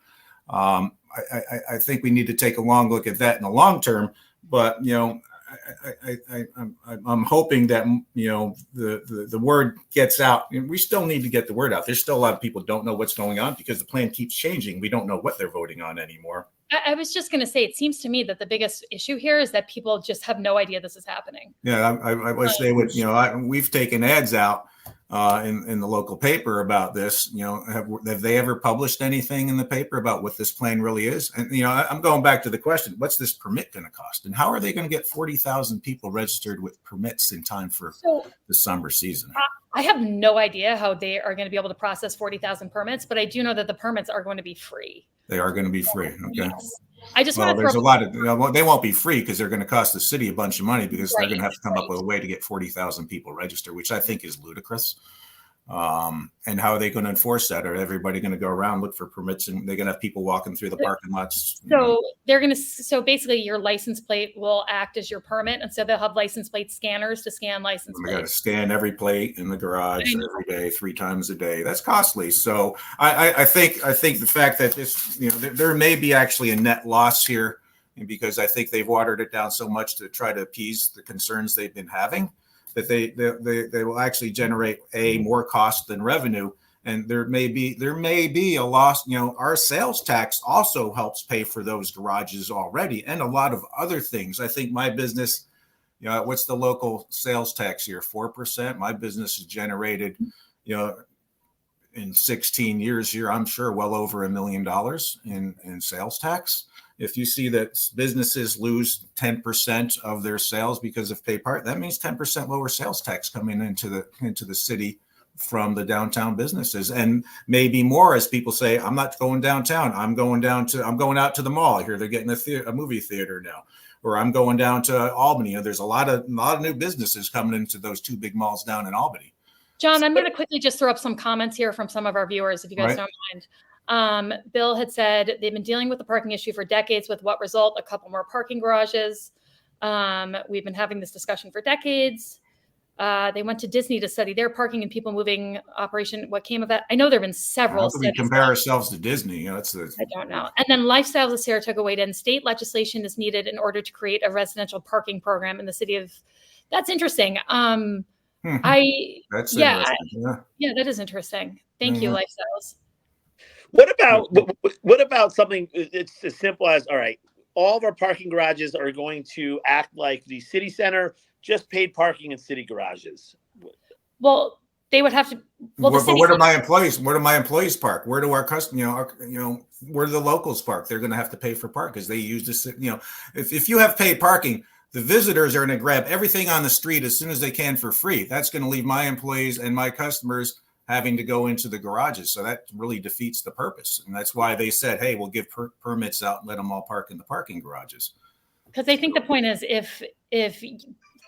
S4: I think we need to take a long look at that in the long term. But, I'm hoping that, the word gets out. We still need to get the word out. There's still a lot of people who don't know what's going on because the plan keeps changing. We don't know what they're voting on anymore.
S1: I was just going to say, it seems to me that the biggest issue here is that people just have no idea this is happening.
S4: Yeah, I wish they would. We've taken ads out in the local paper about this. Have they ever published anything in the paper about what this plan really is? And I'm going back to the question: what's this permit going to cost, and how are they going to get 40,000 people registered with permits in time for the summer season?
S1: I have no idea how they are going to be able to process 40,000 permits, but I do know that the permits are going to be free.
S4: They are going to be free. Okay.
S1: Yes. I just want to
S4: there's a lot of they won't be free because they're going to cost the city a bunch of money because they're going to have to come up with a way to get 40,000 people registered, which I think is ludicrous. And how are they going to enforce that? Are everybody going to go around look for permits and they're going to have people walking through the parking lots?
S1: So basically your license plate will act as your permit. And so they'll have license plate scanners to scan license plates.
S4: They got to scan every plate in the garage every day, 3 times a day. That's costly. So I think the fact that this, there may be actually a net loss here because I think they've watered it down so much to try to appease the concerns they've been having, that they will actually generate more cost than revenue, and there may be a loss. Our sales tax also helps pay for those garages already, and a lot of other things. I think my business, what's the local sales tax here? 4%. My business has generated, in 16 years here, I'm sure well over $1 million in sales tax. If you see that businesses lose 10% of their sales because of pay part, that means 10% lower sales tax coming into the city from the downtown businesses, and maybe more as people say, I'm not going downtown. I'm going out to the mall. Here they're getting a movie theater now, or I'm going down to Albany. There's a lot of new businesses coming into those 2 big malls down in Albany.
S1: John, I'm going to quickly just throw up some comments here from some of our viewers, if you guys don't mind. Bill had said they've been dealing with the parking issue for decades, with what result? A couple more parking garages. We've been having this discussion for decades. They went to Disney to study their parking and people moving operation. What came of that? I know there have been several.
S4: How can we compare ourselves to Disney? I
S1: don't know. And then Lifestyles of Saratoga weighed in. State legislation is needed in order to create a residential parking program in the city of. That's interesting.
S4: That's interesting.
S1: Yeah, that is interesting. Thank you, Lifestyles.
S3: What about something? It's as simple as, all right, all of our parking garages are going to act like the city center, just paid parking in city garages.
S1: Well, they would have to. Well,
S4: but where do my employees? Where do my employees park? Where do our customers? Where do the locals park? They're going to have to pay for park because they use this. If you have paid parking, the visitors are going to grab everything on the street as soon as they can for free. That's going to leave my employees and my customers having to go into the garages. So that really defeats the purpose. And that's why they said, hey, we'll give permits out and let them all park in the parking garages.
S1: Because I think the point is if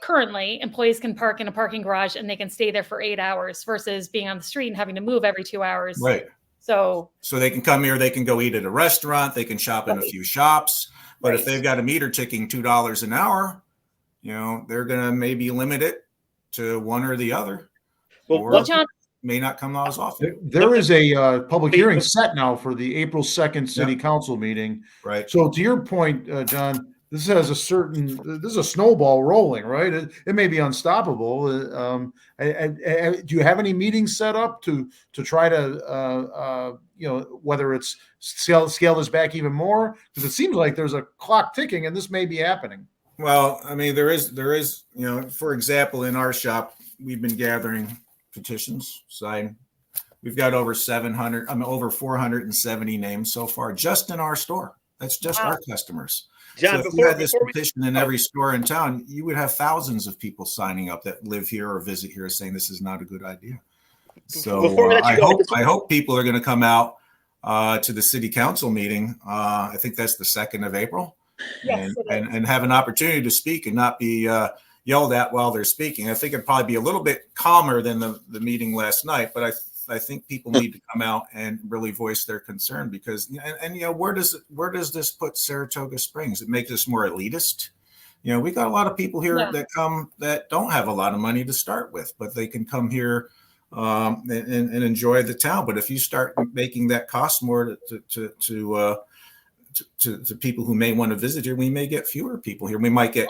S1: currently employees can park in a parking garage and they can stay there for 8 hours versus being on the street and having to move every 2 hours.
S4: Right.
S1: So
S4: they can come here, they can go eat at a restaurant, they can shop in a few shops. But if they've got a meter ticking $2 an hour, they're going to maybe limit it to one or the other.
S1: Well, John,
S4: may not come out as often.
S2: There is a public hearing set now for the April 2nd city council meeting.
S4: Right.
S2: So to your point, John, this is a snowball rolling, right? It may be unstoppable. Do you have any meetings set up to try to, whether it's scale this back even more? Because it seems like there's a clock ticking and this may be happening.
S4: Well, I mean, there is, for example, in our shop, we've been gathering petitions signed. We've got over 470 names so far just in our store. That's just our customers.
S3: John,
S4: so if you had this petition in every store in town, you would have thousands of people signing up that live here or visit here saying this is not a good idea. So I hope people are going to come out to the city council meeting. I think that's the 2nd of April.
S1: Yes,
S4: and have an opportunity to speak and not be yelled at while they're speaking. I think it'd probably be a little bit calmer than the meeting last night, but I think people need to come out and really voice their concern because where does this put Saratoga Springs? It makes us more elitist. We got a lot of people here that come that don't have a lot of money to start with, but they can come here and enjoy the town. But if you start making that cost more to people who may want to visit here, we may get fewer people here. We might get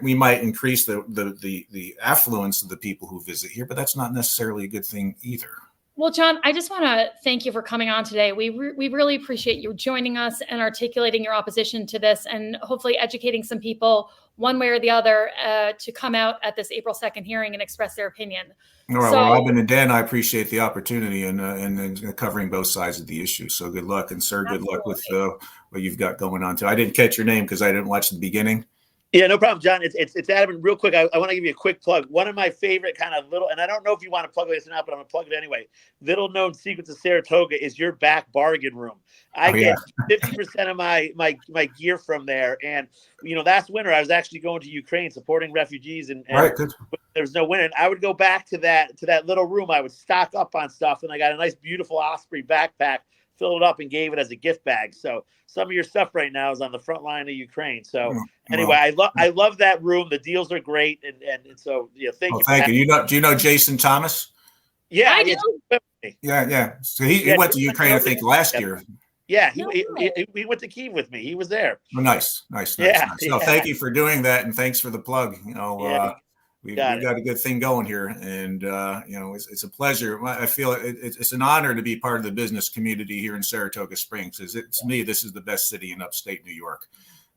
S4: we might increase the affluence of the people who visit here, but that's not necessarily a good thing either.
S1: Well, John, I just want to thank you for coming on today. We really appreciate you joining us and articulating your opposition to this, and hopefully educating some people one way or the other to come out at this April 2nd hearing and express their opinion.
S4: All right.
S1: So,
S4: Well, Robin and Dan, I appreciate the opportunity and covering both sides of the issue. So good luck, and sir, good luck with what you've got going on too. I didn't catch your name because I didn't watch the beginning.
S3: Yeah, no problem, John. It's Adam. And real quick, I want to give you a quick plug. One of my favorite kind of little, and I don't know if you want to plug this or not, but I'm going to plug it anyway. Little known secrets of Saratoga is your back bargain room. I get 50% of my gear from there. And, last winter I was actually going to Ukraine supporting refugees, and
S4: right, good.
S3: There was no winter. And I would go back to that little room. I would stock up on stuff, and I got a nice, beautiful Osprey backpack, filled it up, and gave it as a gift bag. So some of your stuff right now is on the front line of Ukraine. So anyway, I love that room. The deals are great, and so thank you.
S4: Thank you. Do you know Jason Thomas?
S3: Yeah,
S1: I do.
S4: Yeah. So he went to Ukraine, I think, last year.
S3: Yeah, he went to Kyiv with me. He was there.
S4: Oh, nice.
S3: Yeah.
S4: No, thank you for doing that, and thanks for the plug. We've got a good thing going here, and it's a pleasure. I feel it's an honor to be part of the business community here in Saratoga Springs. To me, this is the best city in upstate New York,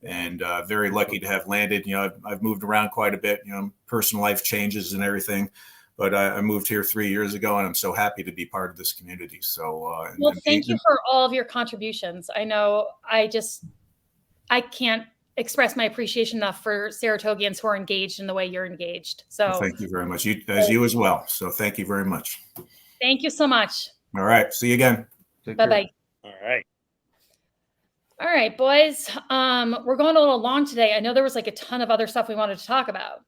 S4: and very lucky to have landed. I've moved around quite a bit. Personal life changes and everything, but I moved here 3 years ago, and I'm so happy to be part of this community. So,
S1: thank you for all of your contributions. I know I can't express my appreciation enough for Saratogians who are engaged in the way you're engaged. So
S4: thank you very much. You as well. So thank you very much.
S1: Thank you so much.
S4: All right. See you again.
S1: Bye-bye.
S3: All right.
S1: All right, boys. We're going a little long today. I know there was like a ton of other stuff we wanted to talk about.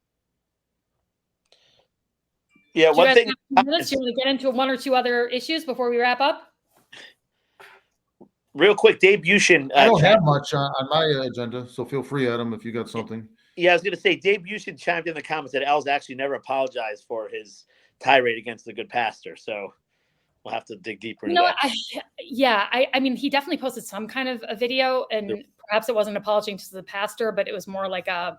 S3: Yeah, one thing.
S1: Do you want to get into one or two other issues before we wrap up?
S3: Real quick, Dave Bushin.
S2: I don't have much on my agenda, so feel free, Adam, if you got something.
S3: Yeah, I was going to say, Dave Bushin chimed in the comments that Al's actually never apologized for his tirade against the good pastor. So we'll have to dig deeper into that.
S1: I mean, he definitely posted some kind of a video, and perhaps it wasn't an apology to the pastor, but it was more like a,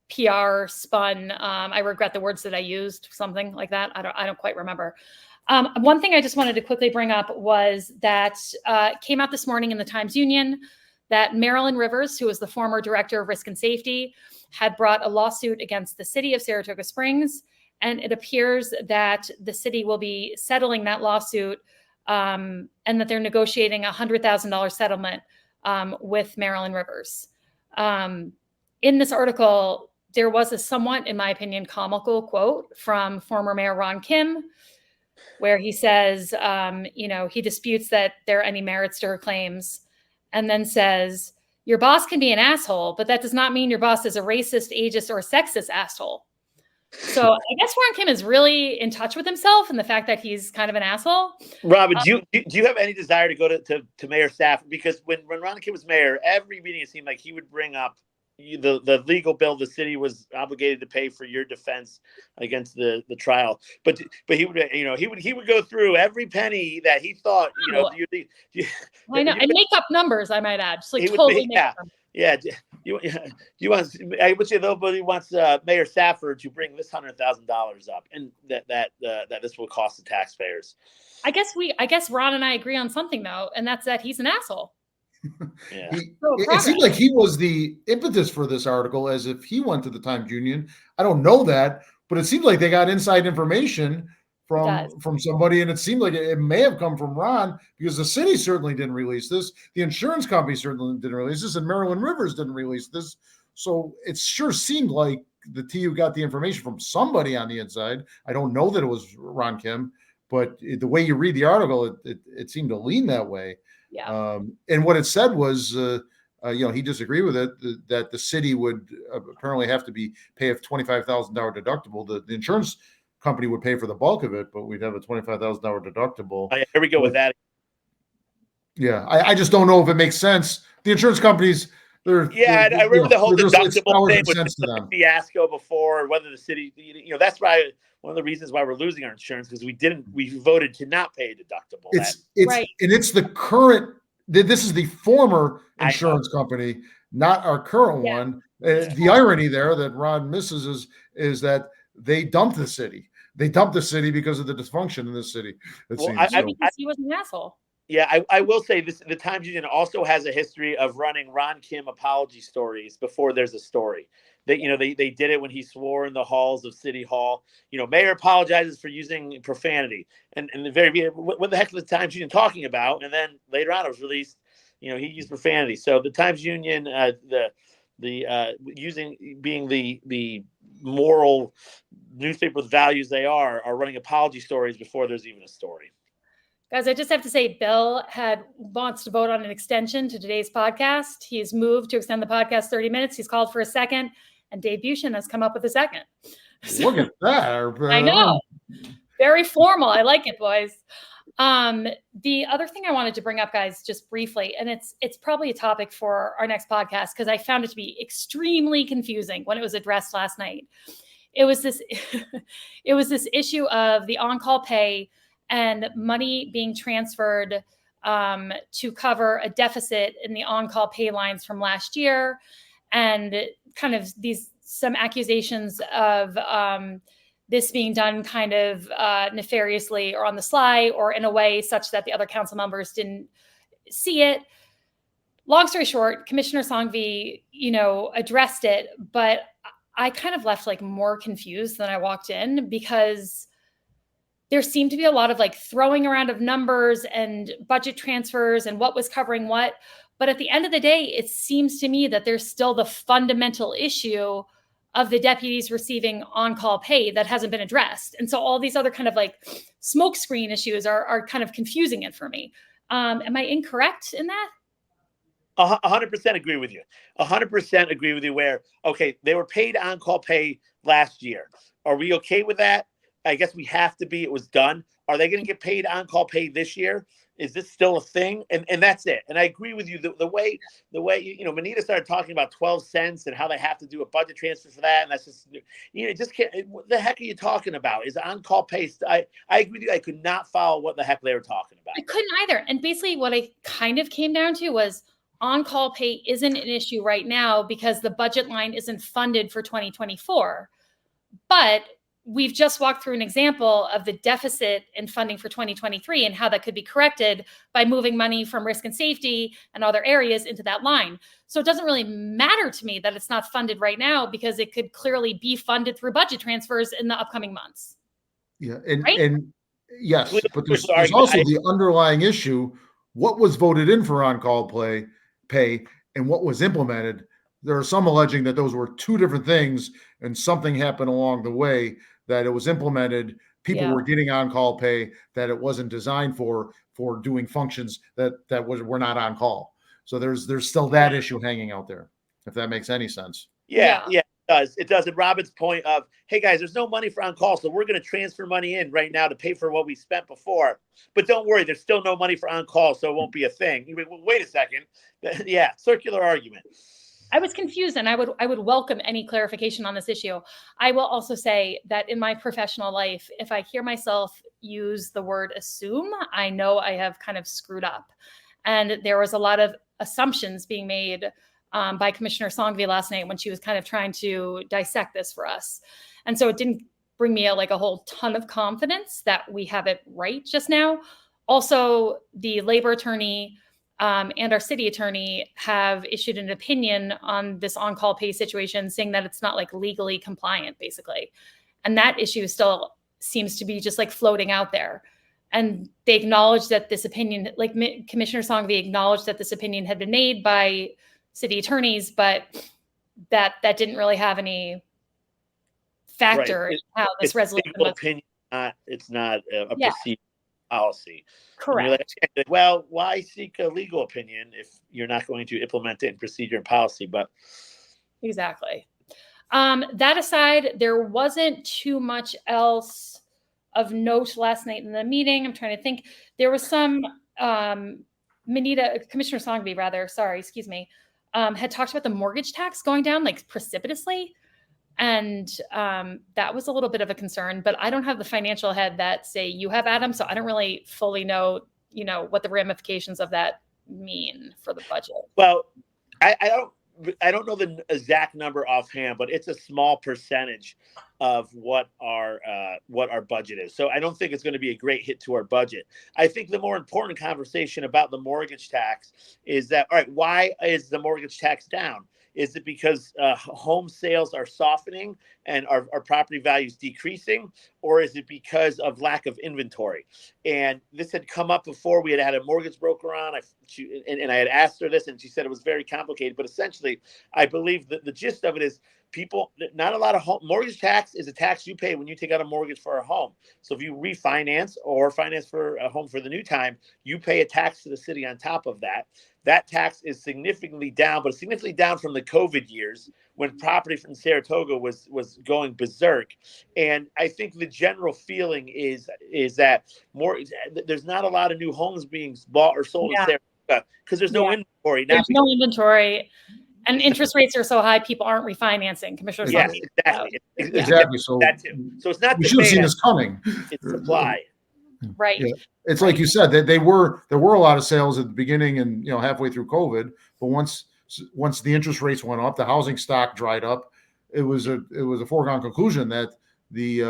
S1: PR spun. I regret the words that I used, something like that. I don't quite remember. One thing I just wanted to quickly bring up was that came out this morning in the Times-Union that Marilyn Rivers, who was the former director of risk and safety, had brought a lawsuit against the city of Saratoga Springs. And it appears that the city will be settling that lawsuit and that they're negotiating a $100,000 settlement with Marilyn Rivers. In this article, there was a somewhat, in my opinion, comical quote from former Mayor Ron Kim, where he says, he disputes that there are any merits to her claims, and then says, your boss can be an asshole, but that does not mean your boss is a racist, ageist, or sexist asshole. So I guess Ron Kim is really in touch with himself and the fact that he's kind of an asshole.
S3: Robin, do you have any desire to go to Mayor Stafford? Because when Ron Kim was mayor, every meeting it seemed like he would bring up the legal bill the city was obligated to pay for your defense against the trial, but he would he would go through every penny that he thought
S1: I know, and make up numbers, I might add, just like totally make up numbers.
S3: Yeah. You want? I would say nobody wants Mayor Stafford to bring this $100,000 up, and that this will cost the taxpayers.
S1: I guess Ron and I agree on something though, and that's that he's an asshole.
S3: Yeah.
S2: It seemed like he was the impetus for this article, as if he went to the Times-Union. I don't know that, but it seemed like they got inside information from somebody, and it seemed like it may have come from Ron, because the city certainly didn't release this, the insurance company certainly didn't release this, and Marilyn Rivers didn't release this. So it sure seemed like the TU got the information from somebody on the inside. I don't know that it was Ron Kim, but the way you read the article, it seemed to lean that way.
S1: Yeah.
S2: And what it said was, he disagreed with it, that the city would apparently have to pay a $25,000 deductible. The insurance company would pay for the bulk of it, but we'd have a $25,000 deductible.
S3: Here we go with that.
S2: Yeah. I just don't know if it makes sense. The insurance companies,
S3: I remember the whole deductible thing was just a fiasco before, whether the city, that's why one of the reasons why we're losing our insurance, because we voted to not pay a deductible.
S2: It's right. And it's the current, this is the former insurance company, not our current one. The irony there that Ron misses is that they dumped the city. They dumped the city because of the dysfunction in the city. It
S3: Well,
S2: seems.
S1: Because he was an asshole.
S3: Yeah, I will say this: the Times Union also has a history of running Ron Kim apology stories before there's a story. They did it when he swore in the halls of City Hall. Mayor apologizes for using profanity, and the very what the heck was the Times Union talking about? And then later on, it was released. He used profanity. So the Times Union, being the moral newspaper with values they are running apology stories before there's even a story.
S1: Guys, I just have to say, Bill wants to vote on an extension to today's podcast. He's moved to extend the podcast 30 minutes. He's called for a second, and Dave Bushin has come up with a second.
S2: Look at that.
S1: I know. Very formal. I like it, boys. The other thing I wanted to bring up, guys, just briefly, and it's probably a topic for our next podcast because I found it to be extremely confusing when it was addressed last night. It was this issue of the on-call pay and money being transferred to cover a deficit in the on-call pay lines from last year, and kind of some accusations of this being done kind of nefariously or on the sly or in a way such that the other council members didn't see it. Long story short, Commissioner Songvi, addressed it, but I kind of left more confused than I walked in because there seemed to be a lot of throwing around of numbers and budget transfers and what was covering what. But at the end of the day, it seems to me that there's still the fundamental issue of the deputies receiving on-call pay that hasn't been addressed. And so all these other kind of smokescreen issues are kind of confusing it for me. Am I incorrect in that?
S3: 100% agree with you. 100% agree with you where, okay, they were paid on-call pay last year. Are we okay with that? I guess we have to be. It was done. Are they going to get paid on-call pay this year? Is this still a thing? And that's it. And I agree with you. The way Manita started talking about 12 cents and how they have to do a budget transfer for that, and that's just just can't. What the heck are you talking about? Is on-call pay? I agree with you. I could not follow what the heck they were talking about.
S1: I couldn't either. And basically, what I kind of came down to was on-call pay isn't an issue right now because the budget line isn't funded for 2024, but we've just walked through an example of the deficit in funding for 2023 and how that could be corrected by moving money from risk and safety and other areas into that line. So it doesn't really matter to me that it's not funded right now because it could clearly be funded through budget transfers in the upcoming months.
S2: Yeah.
S1: Right?
S2: And yes, but there's also the underlying issue. What was voted in for on-call pay and what was implemented? There are some alleging that those were two different things and something happened along the way that it was implemented. People were getting on-call pay that it wasn't designed for doing functions that were not on call. So there's still that issue hanging out there, if that makes any sense.
S3: Yeah, it does. It does. And Robin's point of, hey guys, there's no money for on-call, so we're going to transfer money in right now to pay for what we spent before. But don't worry, there's still no money for on-call, so it won't be a thing. Well, wait a second. Yeah, circular argument.
S1: I was confused, and I would welcome any clarification on this issue. I will also say that in my professional life, if I hear myself use the word assume, I know I have kind of screwed up. And there was a lot of assumptions being made by Commissioner Songvi last night when she was kind of trying to dissect this for us. And so it didn't bring me a whole ton of confidence that we have it right just now. Also, the labor attorney and our city attorney have issued an opinion on this on-call pay situation, saying that it's not legally compliant, basically. And that issue still seems to be just floating out there. And they acknowledged that this opinion, Commissioner Songvi acknowledged that this opinion had been made by city attorneys, but that didn't really have any factor in how this resolution was.
S3: Opinion, it's not a procedure. Policy.
S1: Correct.
S3: Well, why seek a legal opinion if you're not going to implement it in procedure and policy? But
S1: exactly. That aside, there wasn't too much else of note last night in the meeting. I'm trying to think. There was some Commissioner Songvi, had talked about the mortgage tax going down precipitously. And that was a little bit of a concern, but I don't have the financial head that say you have, Adam. So I don't really fully know, what the ramifications of that mean for the budget.
S3: Well, I don't I don't know the exact number offhand, but it's a small percentage of what our budget is. So I don't think it's going to be a great hit to our budget. I think the more important conversation about the mortgage tax is that, all right, why is the mortgage tax down? Is it because home sales are softening and our property values decreasing, or is it because of lack of inventory? And this had come up before. We had a mortgage broker on, and I had asked her this, and she said it was very complicated. But essentially, I believe that the gist of it is not a lot of mortgage tax is a tax you pay when you take out a mortgage for a home. So if you refinance or finance for a home for the new time, you pay a tax to the city on top of that. That tax is significantly down, but significantly down from the COVID years when property from Saratoga was going berserk. And I think the general feeling is that there's not a lot of new homes being bought or sold in Saratoga because there's no inventory.
S1: There's no inventory. And interest rates are so high, people aren't refinancing. Commissioner,
S3: yes, exactly.
S2: Exactly. So
S3: that too. So it's not
S2: we should have seen this coming.
S3: It's supply.
S1: Right.
S2: Yeah. It's like you said that there were a lot of sales at the beginning and halfway through COVID, but once the interest rates went up, the housing stock dried up. It was a foregone conclusion that the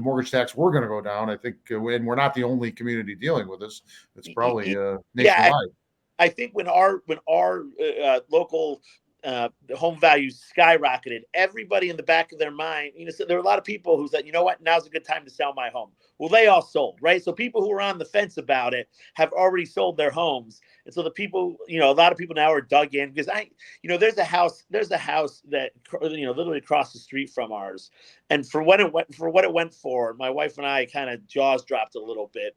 S2: mortgage tax were going to go down. I think, and we're not the only community dealing with this. It's probably nationwide.
S3: I think when our local home values skyrocketed, everybody in the back of their mind, so there were a lot of people who said, you know what, now's a good time to sell my home. Well, they all sold, right? So people who were on the fence about it have already sold their homes. And so the people, a lot of people now are dug in because there's a house that, literally across the street from ours. And for what it went for, my wife and I kind of jaws dropped a little bit.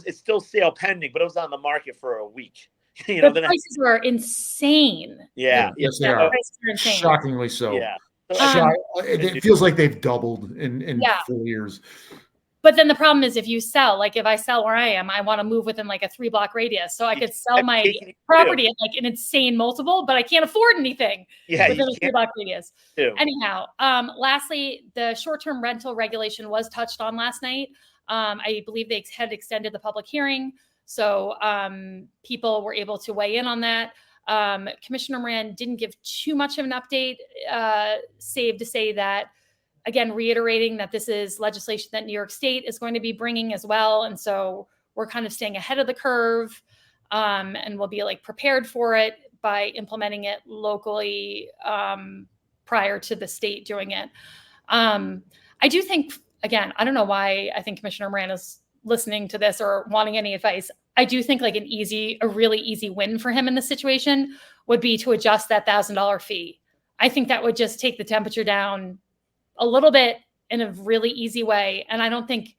S3: It's still sale pending, but it was on the market for a week.
S1: The prices were insane.
S3: Yeah.
S2: Yes, they are. Shockingly so.
S3: Yeah.
S2: It feels like they've doubled in 4 years.
S1: But then the problem is if you sell, like if I sell where I am, I want to move within like a 3-block radius. So I could sell my property at like an insane multiple, but I can't afford anything within a 3-block radius. Anyhow, lastly, the short-term rental regulation was touched on last night. I believe they had extended the public hearing. So people were able to weigh in on that. Commissioner Moran didn't give too much of an update, save to say that, again, reiterating that this is legislation that New York State is going to be bringing as well. And so we're kind of staying ahead of the curve, and we'll be like prepared for it by implementing it locally prior to the state doing it. I do think, again, I don't know why I think Commissioner Moran is listening to this or wanting any advice. I do think like a really easy win for him in this situation would be to adjust that $1,000 fee. I think that would just take the temperature down a little bit in a really easy way. And I don't think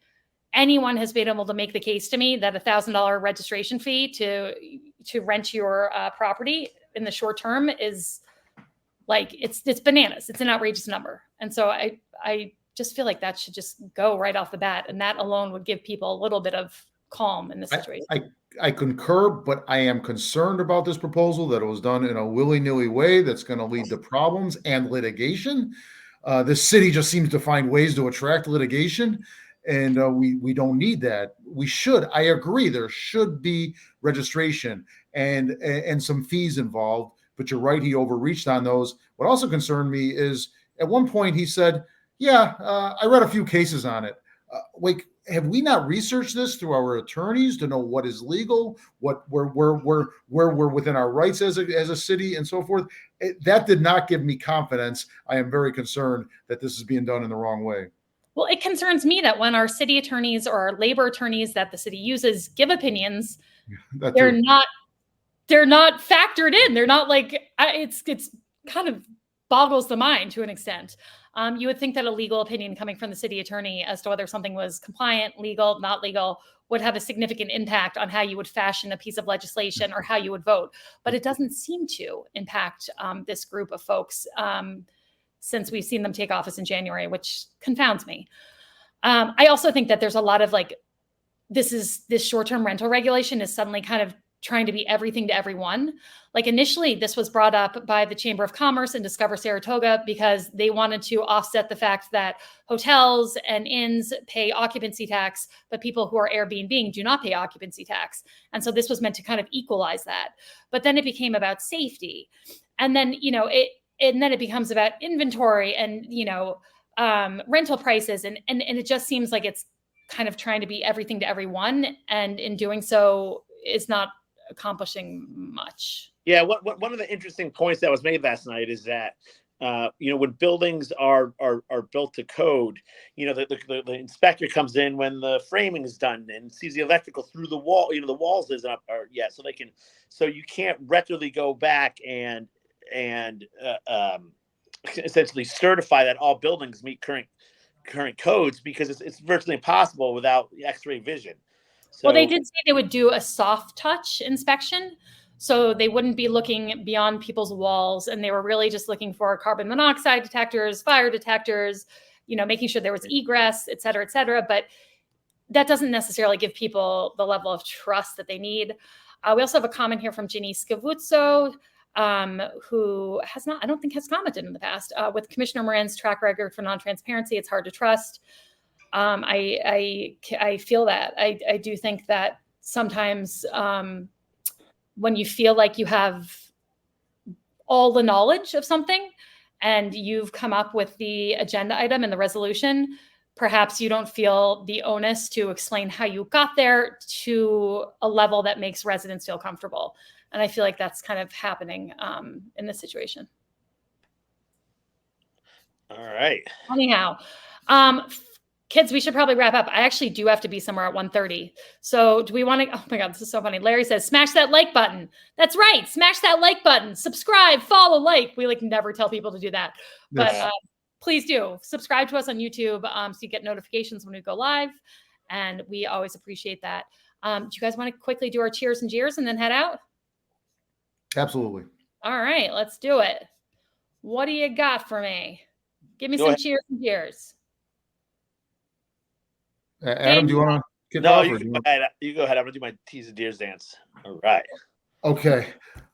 S1: anyone has been able to make the case to me that $1,000 registration fee to rent your property in the short term is like, it's bananas. It's an outrageous number. And so I just feel like that should just go right off the bat. And that alone would give people a little bit of calm in this situation.
S2: I concur, but I am concerned about this proposal that it was done in a willy-nilly way that's going to lead to problems and litigation. The city just seems to find ways to attract litigation, and we don't need that. I agree, there should be registration and some fees involved, but you're right, he overreached on those. What also concerned me is at one point he said, I read a few cases on it. Have we not researched this through our attorneys to know what is legal, where we're within our rights as a city and so forth? That did not give me confidence. I am very concerned that this is being done in the wrong way.
S1: Well, it concerns me that when our city attorneys or our labor attorneys that the city uses give opinions, they're not factored in. They're not like, it's kind of boggles the mind to an extent. You would think that a legal opinion coming from the city attorney as to whether something was compliant, legal, not legal, would have a significant impact on how you would fashion a piece of legislation or how you would vote. But it doesn't seem to impact this group of folks since we've seen them take office in January, which confounds me. I also think that there's a lot of this short-term rental regulation is suddenly kind of trying to be everything to everyone. Like initially, this was brought up by the Chamber of Commerce and Discover Saratoga because they wanted to offset the fact that hotels and inns pay occupancy tax, but people who are Airbnb do not pay occupancy tax. And so this was meant to kind of equalize that. But then it became about safety. And then, and then it becomes about inventory and, rental prices. And it just seems like it's kind of trying to be everything to everyone. And in doing so, is not accomplishing much.
S3: Yeah, one of the interesting points that was made last night is that when buildings are built to code, the inspector comes in when the framing is done and sees the electrical through the wall. The walls isn't up yet, so you can't retroly go back and essentially certify that all buildings meet current codes, because it's virtually impossible without X-ray vision. So,
S1: well, they did say they would do a soft touch inspection, so they wouldn't be looking beyond people's walls, and they were really just looking for carbon monoxide detectors, fire detectors, making sure there was egress, et cetera, et cetera. But that doesn't necessarily give people the level of trust that they need. We also have a comment here from Ginny Scavuzzo, who I don't think has commented in the past. With Commissioner Moran's track record for non-transparency, it's hard to trust. I feel that. I do think that sometimes when you feel like you have all the knowledge of something and you've come up with the agenda item and the resolution, perhaps you don't feel the onus to explain how you got there to a level that makes residents feel comfortable. And I feel like that's kind of happening in this situation.
S3: All right.
S1: Anyhow, kids, we should probably wrap up. I actually do have to be somewhere at 1:30. So do we want to, oh my God, this is so funny. Larry says, smash that like button. That's right. Smash that like button. Subscribe, follow, like. We never tell people to do that. But please do. Subscribe to us on YouTube so you get notifications when we go live. And we always appreciate that. Do you guys want to quickly do our cheers and jeers and then head out?
S2: Absolutely.
S1: All right, let's do it. What do you got for me? Give me some cheers and jeers.
S2: Adam, do you want to kick
S3: off?
S2: No,
S3: you go ahead. I'm going to do my tease and deers dance. All right.
S2: Okay.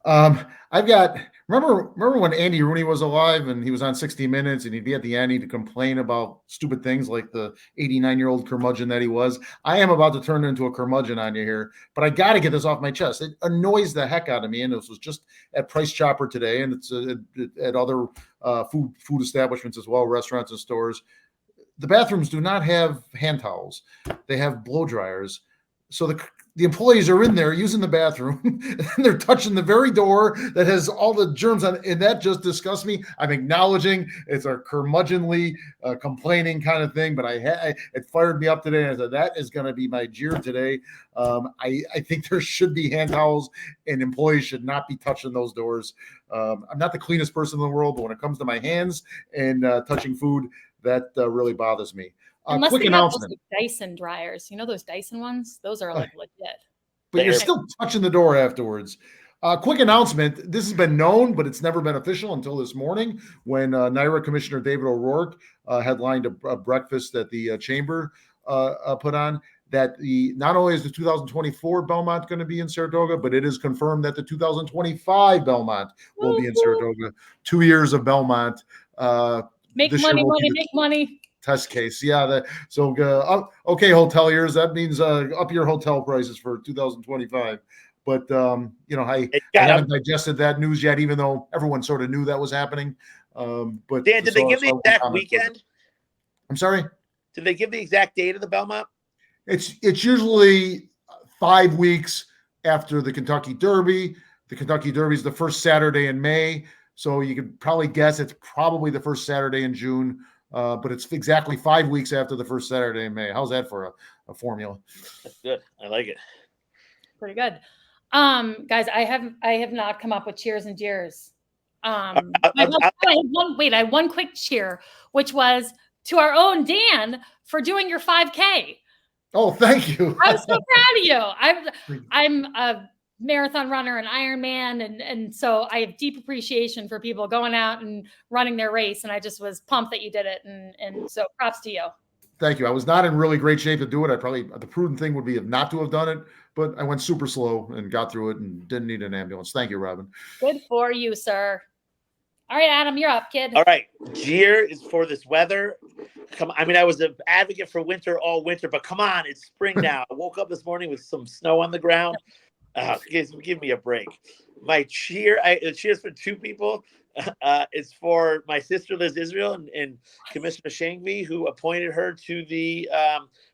S2: I've got, remember when Andy Rooney was alive and he was on 60 Minutes and he'd be at the end, he'd complain about stupid things like the 89-year-old curmudgeon that he was. I am about to turn into a curmudgeon on you here, but I got to get this off my chest. It annoys the heck out of me. And this was just at Price Chopper today, and it's at other food establishments as well, restaurants and stores. The bathrooms do not have hand towels. They have blow dryers. So the employees are in there using the bathroom and they're touching the very door that has all the germs on it. And that just disgusts me. I'm acknowledging it's a curmudgeonly complaining kind of thing, but it fired me up today. And I said, that is going to be my jeer today. I think there should be hand towels and employees should not be touching those doors. I'm not the cleanest person in the world, but when it comes to my hands and touching food, that really bothers me.
S1: Unless
S2: quick
S1: they
S2: announcement.
S1: Have those Dyson dryers. You know those Dyson ones? Those are like legit.
S2: But you're still touching the door afterwards. Quick announcement. This has been known, but it's never been official until this morning when NYRA Commissioner David O'Rourke headlined a breakfast that the chamber put on, that not only is the 2024 Belmont going to be in Saratoga, but it is confirmed that the 2025 Belmont will be in Saratoga. 2 years of Belmont.
S1: Make money.
S2: Test case. Yeah. Okay, hoteliers, that means up your hotel prices for 2025. But, I haven't digested that news yet, even though everyone sort of knew that was happening. But
S3: Dan, did they give the exact weekend?
S2: I'm sorry?
S3: Did they give the exact date of the Belmont?
S2: It's usually 5 weeks after the Kentucky Derby. The Kentucky Derby is the first Saturday in May. So you could probably guess it's probably the first Saturday in June. But it's exactly 5 weeks after the first Saturday in May. How's that for a formula?
S3: That's good. I like it.
S1: Pretty good. Guys, I have not come up with cheers and jeers. I have one quick cheer, which was to our own Dan for doing your 5K.
S2: Oh, thank you.
S1: I'm so proud of you. I'm a marathon runner and Ironman, and so I have deep appreciation for people going out and running their race, and I just was pumped that you did it, and so props to you.
S2: Thank you. I was not in really great shape to do it. The prudent thing would be not to have done it, but I went super slow and got through it and didn't need an ambulance. Thank you, Robin.
S1: Good for you, sir. All right, Adam, you're up, kid.
S3: All right. Jeer is for this weather. Come on. I mean, I was an advocate for winter all winter, but come on, it's spring now. I woke up this morning with some snow on the ground. Give me a break. My cheers for two people. It's for my sister Liz Israel and Commissioner Shangvi, who appointed her to the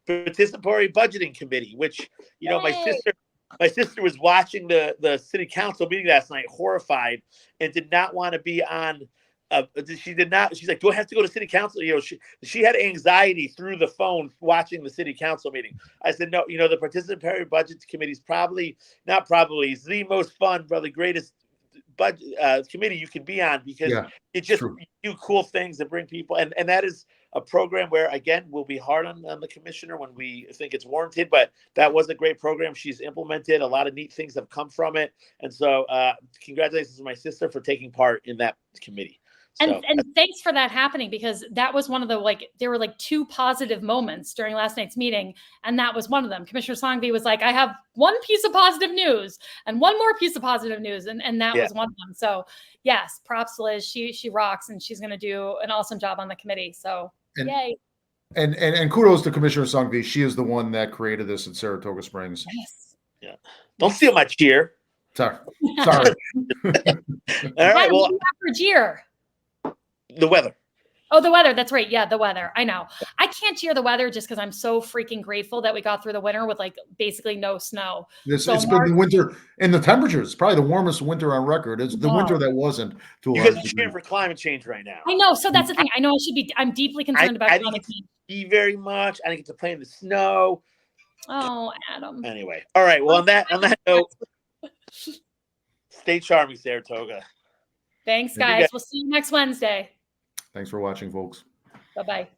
S3: participatory budgeting committee. Which my sister was watching the city council meeting last night, horrified, and did not want to be on. She did not. She's like, do I have to go to city council? She had anxiety through the phone watching the city council meeting. I said, no. The participatory budget committee is is the most fun, probably greatest budget committee you can be on, because it just do cool things and bring people. And that is a program where, again, we'll be hard on the commissioner when we think it's warranted. But that was a great program she's implemented. A lot of neat things have come from it. And so congratulations to my sister for taking part in that committee.
S1: And thanks for that happening, because that was one of the, there were two positive moments during last night's meeting. And that was one of them. Commissioner Songvi was like, I have one piece of positive news and one more piece of positive news. And that was one of them. So yes, props to Liz. She rocks, and she's going to do an awesome job on the committee. So yay.
S2: And kudos to Commissioner Songvi. She is the one that created this in Saratoga Springs.
S1: Yes.
S3: Yeah. Don't steal my cheer.
S2: Sorry.
S3: All right. Well,
S1: for jeer.
S3: The weather.
S1: Oh, the weather. That's right. Yeah, the weather. I know. I can't cheer the weather just because I'm so freaking grateful that we got through the winter with basically no snow.
S2: It's been the winter, and the temperatures. It's probably the warmest winter on record. It's the winter that wasn't.
S3: You guys are cheering for climate change right now.
S1: I know. So that's the thing. I know I'm deeply concerned about climate change.
S3: Ski very much. I didn't get to play in the snow.
S1: Oh, Adam.
S3: Anyway. All right. Well, on that note, stay charming, Saratoga.
S1: Thanks, guys. We'll see you next Wednesday.
S2: Thanks for watching, folks.
S1: Bye-bye.